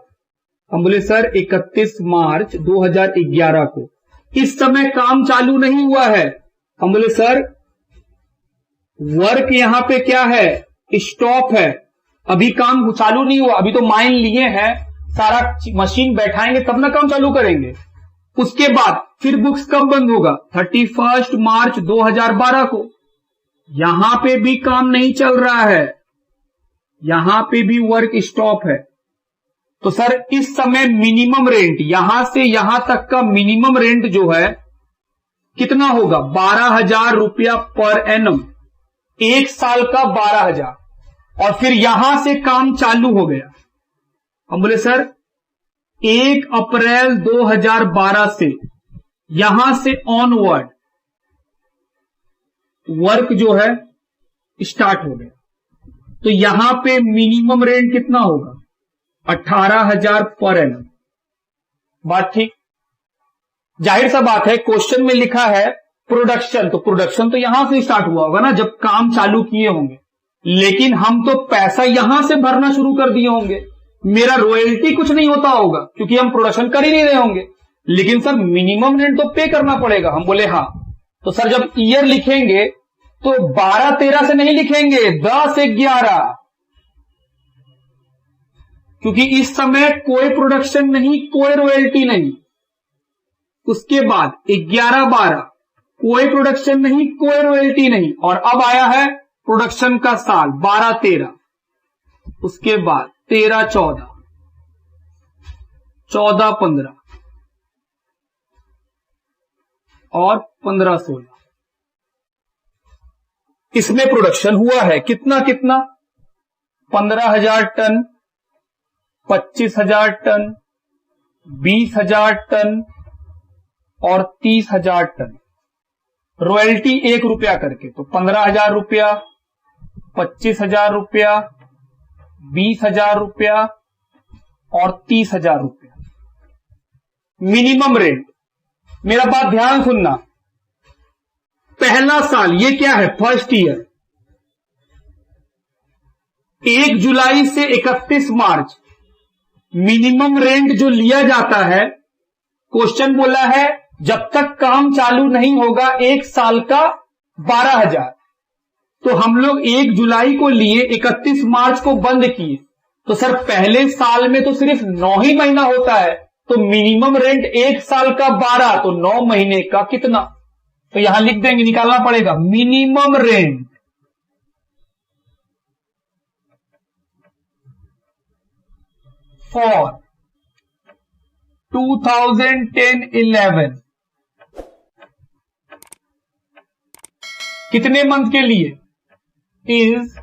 हम बोले सर 31 मार्च 2011 को। इस समय काम चालू नहीं हुआ है। हम बोले सर वर्क यहां पे क्या है, स्टॉप है, अभी काम चालू नहीं हुआ, अभी तो माइन लिए हैं, सारा मशीन बैठाएंगे तब ना काम चालू करेंगे। उसके बाद फिर बुक्स कब बंद होगा, 31 मार्च 2012 को। यहां पे भी काम नहीं चल रहा है, यहां पे भी वर्क स्टॉप है। तो सर इस समय मिनिमम रेंट, यहां से यहां तक का मिनिमम रेंट जो है कितना होगा, 12,000 रुपया पर एनम, एक साल का 12,000। और फिर यहां से काम चालू हो गया। हम बोले सर 1 अप्रैल 2012 से यहां से ऑनवर्ड वर्क जो है स्टार्ट हो गया, तो यहां पे मिनिमम रेंट कितना होगा, 18,000 पर एनम। बात ठीक। जाहिर सा बात है क्वेश्चन में लिखा है प्रोडक्शन, तो प्रोडक्शन तो यहां से स्टार्ट हुआ होगा ना जब काम चालू किए होंगे, लेकिन हम तो पैसा यहां से भरना शुरू कर दिए होंगे, मेरा रॉयल्टी कुछ नहीं होता होगा क्योंकि हम प्रोडक्शन कर ही नहीं रहे होंगे। लेकिन सर मिनिमम रेंट तो पे करना पड़ेगा। हम बोले हाँ। तो सर जब ईयर लिखेंगे तो 12-13 से नहीं लिखेंगे, 10-11, क्योंकि इस समय कोई प्रोडक्शन नहीं, कोई रॉयल्टी नहीं। उसके बाद 11-12 कोई प्रोडक्शन नहीं, कोई रॉयल्टी नहीं, और अब आया है प्रोडक्शन का साल 12-13, उसके बाद 13-14, 14-15 और 15-16। इसमें प्रोडक्शन हुआ है कितना कितना, 15,000 टन, 25,000 टन, 20,000 टन और 30,000 टन। रॉयल्टी 1 रुपया करके, तो 15,000 रुपया, 25,000 रुपया, 20,000 रुपया और 30,000 रुपया मिनिमम रेंट। मेरा बात ध्यान सुनना, पहला साल ये क्या है, फर्स्ट ईयर, 1 जुलाई से 31 मार्च मिनिमम रेंट जो लिया जाता है, क्वेश्चन बोला है जब तक काम चालू नहीं होगा एक साल का 12,000। तो हम लोग 1 जुलाई को लिए, 31 मार्च को बंद किए, तो सर पहले साल में तो सिर्फ 9 ही महीना होता है, तो मिनिमम रेंट एक साल का 12, तो 9 महीने का कितना, तो यहां लिख देंगे, निकालना पड़ेगा मिनिमम रेंट फॉर 2010-11 कितने मंथ के लिए, इज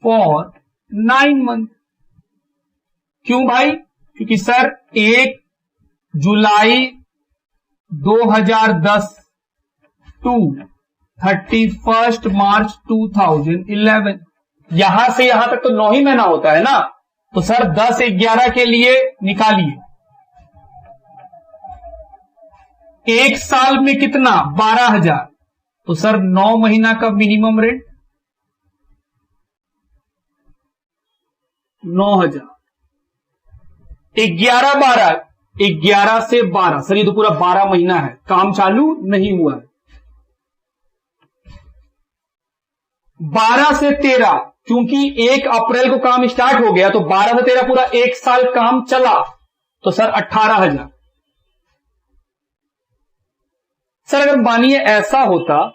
फॉर 9 मंथ। क्यों भाई, क्योंकि सर 1 जुलाई 2010 टू 31 मार्च 2011, यहां से यहां तक तो 9 ही महीना होता है ना, तो सर 10-11 के लिए निकालिए, एक साल में कितना, 12,000, तो सर 9 महीना का मिनिमम रेंट 9,000। 11-12, 11 से 12, सर ये तो पूरा 12 महीना है, काम चालू नहीं हुआ है। 12 से 13, क्योंकि 1 अप्रैल को काम स्टार्ट हो गया, तो 12 से 13 पूरा एक साल काम चला, तो सर 18,000। सर अगर मानिए ऐसा होता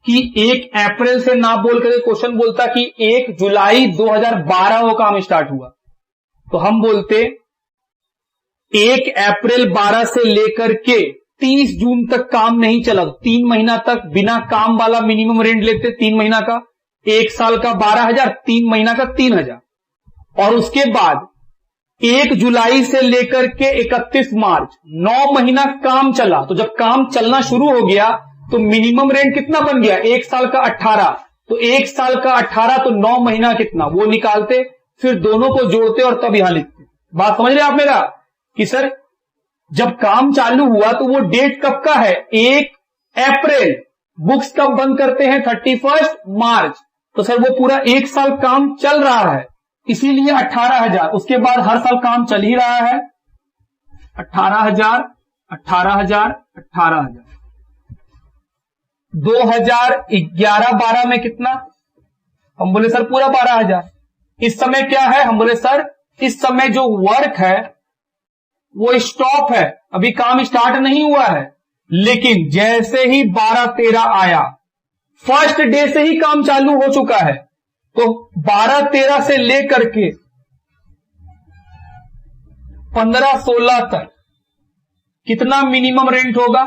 कि 1 अप्रैल से ना बोल कर क्वेश्चन बोलता कि 1 जुलाई 2012 को काम स्टार्ट हुआ, तो हम बोलते 1 अप्रैल 12 से लेकर के 30 जून तक काम नहीं चला, 3 महीना तक बिना काम वाला मिनिमम रेंट लेते, 3 महीना का, एक साल का 12,000, 3 महीना का 3,000। और उसके बाद 1 जुलाई से लेकर के 31 मार्च 9 महीना काम चला, तो जब काम चलना शुरू हो गया तो मिनिमम रेंट कितना बन गया, एक साल का 18, तो एक साल का 18 तो 9 महीना कितना, वो निकालते, फिर दोनों को जोड़ते और तब यहां लिखते। बात समझ रहे आप मेरा, कि सर जब काम चालू हुआ तो वो डेट कब का है, 1 अप्रैल, बुक्स कब बंद करते हैं, 31 मार्च, तो सर वो पूरा एक साल काम चल रहा है, इसीलिए 18,000। उसके बाद हर साल काम चल ही रहा है, 18,000 18,000 18,000। 2011-12 में कितना? हम बोले सर पूरा 12,000। इस समय क्या है? हम बोले सर इस समय जो वर्क है वो स्टॉप है, अभी काम स्टार्ट नहीं हुआ है, लेकिन जैसे ही 12-13 आया, फर्स्ट डे से ही काम चालू हो चुका है, तो 12-13 से लेकर के 15-16 तक कितना मिनिमम रेंट होगा?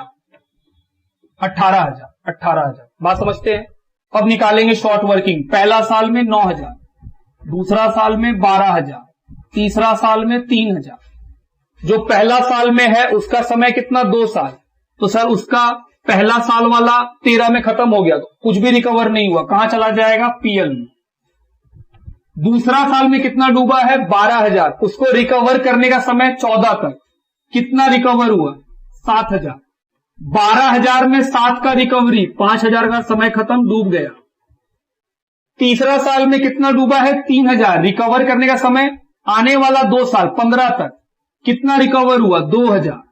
18,000 18,000। बात समझते हैं? अब निकालेंगे शॉर्ट वर्किंग। पहला साल में 9,000, दूसरा साल में 12,000, तीसरा साल में 3,000। जो पहला साल में है उसका समय कितना? 2 साल। तो सर उसका पहला साल वाला 13 में खत्म हो गया, तो कुछ भी रिकवर नहीं हुआ, कहां चला जाएगा? पीएल में। दूसरा साल में कितना डूबा है? 12,000। उसको रिकवर करने का समय 14 तक, कितना रिकवर हुआ? 7,000। 12,000 में 7 का रिकवरी, 5,000 का समय खत्म, डूब गया। तीसरा साल में कितना डूबा है? 3,000। रिकवर करने का समय आने वाला 2 साल 15 तक, कितना रिकवर हुआ? 2,000।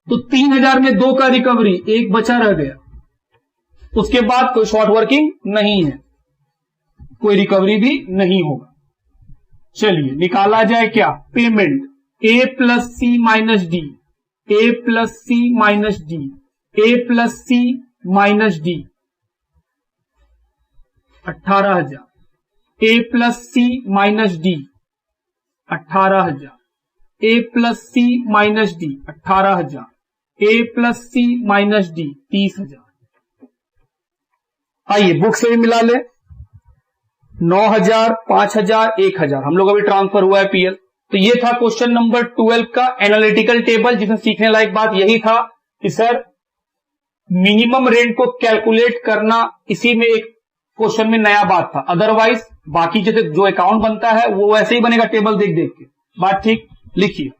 तो 3,000 में 2 का रिकवरी, 1 बचा रह गया। उसके बाद कोई शॉर्ट वर्किंग नहीं है, कोई रिकवरी भी नहीं होगा। चलिए निकाला जाए क्या? Payment A plus C minus D, A plus C minus D, A plus C minus D, 18,000। A plus C minus D, 18,000। A plus C minus D, 18,000। A plus C minus D, 30,000। आइए बुक से भी मिला ले। 9,000, 5,000, 1,000 हम लोग अभी ट्रांसफर हुआ है पीएल। तो ये था क्वेश्चन नंबर 12 का एनालिटिकल टेबल, जिसमें सीखने लायक बात यही था कि सर मिनिमम रेंट को कैलकुलेट करना, इसी में एक क्वेश्चन में नया बात था। अदरवाइज बाकी जैसे जो अकाउंट बनता है वो वैसे ही बनेगा टेबल देख देख के। बात ठीक? लिखिए।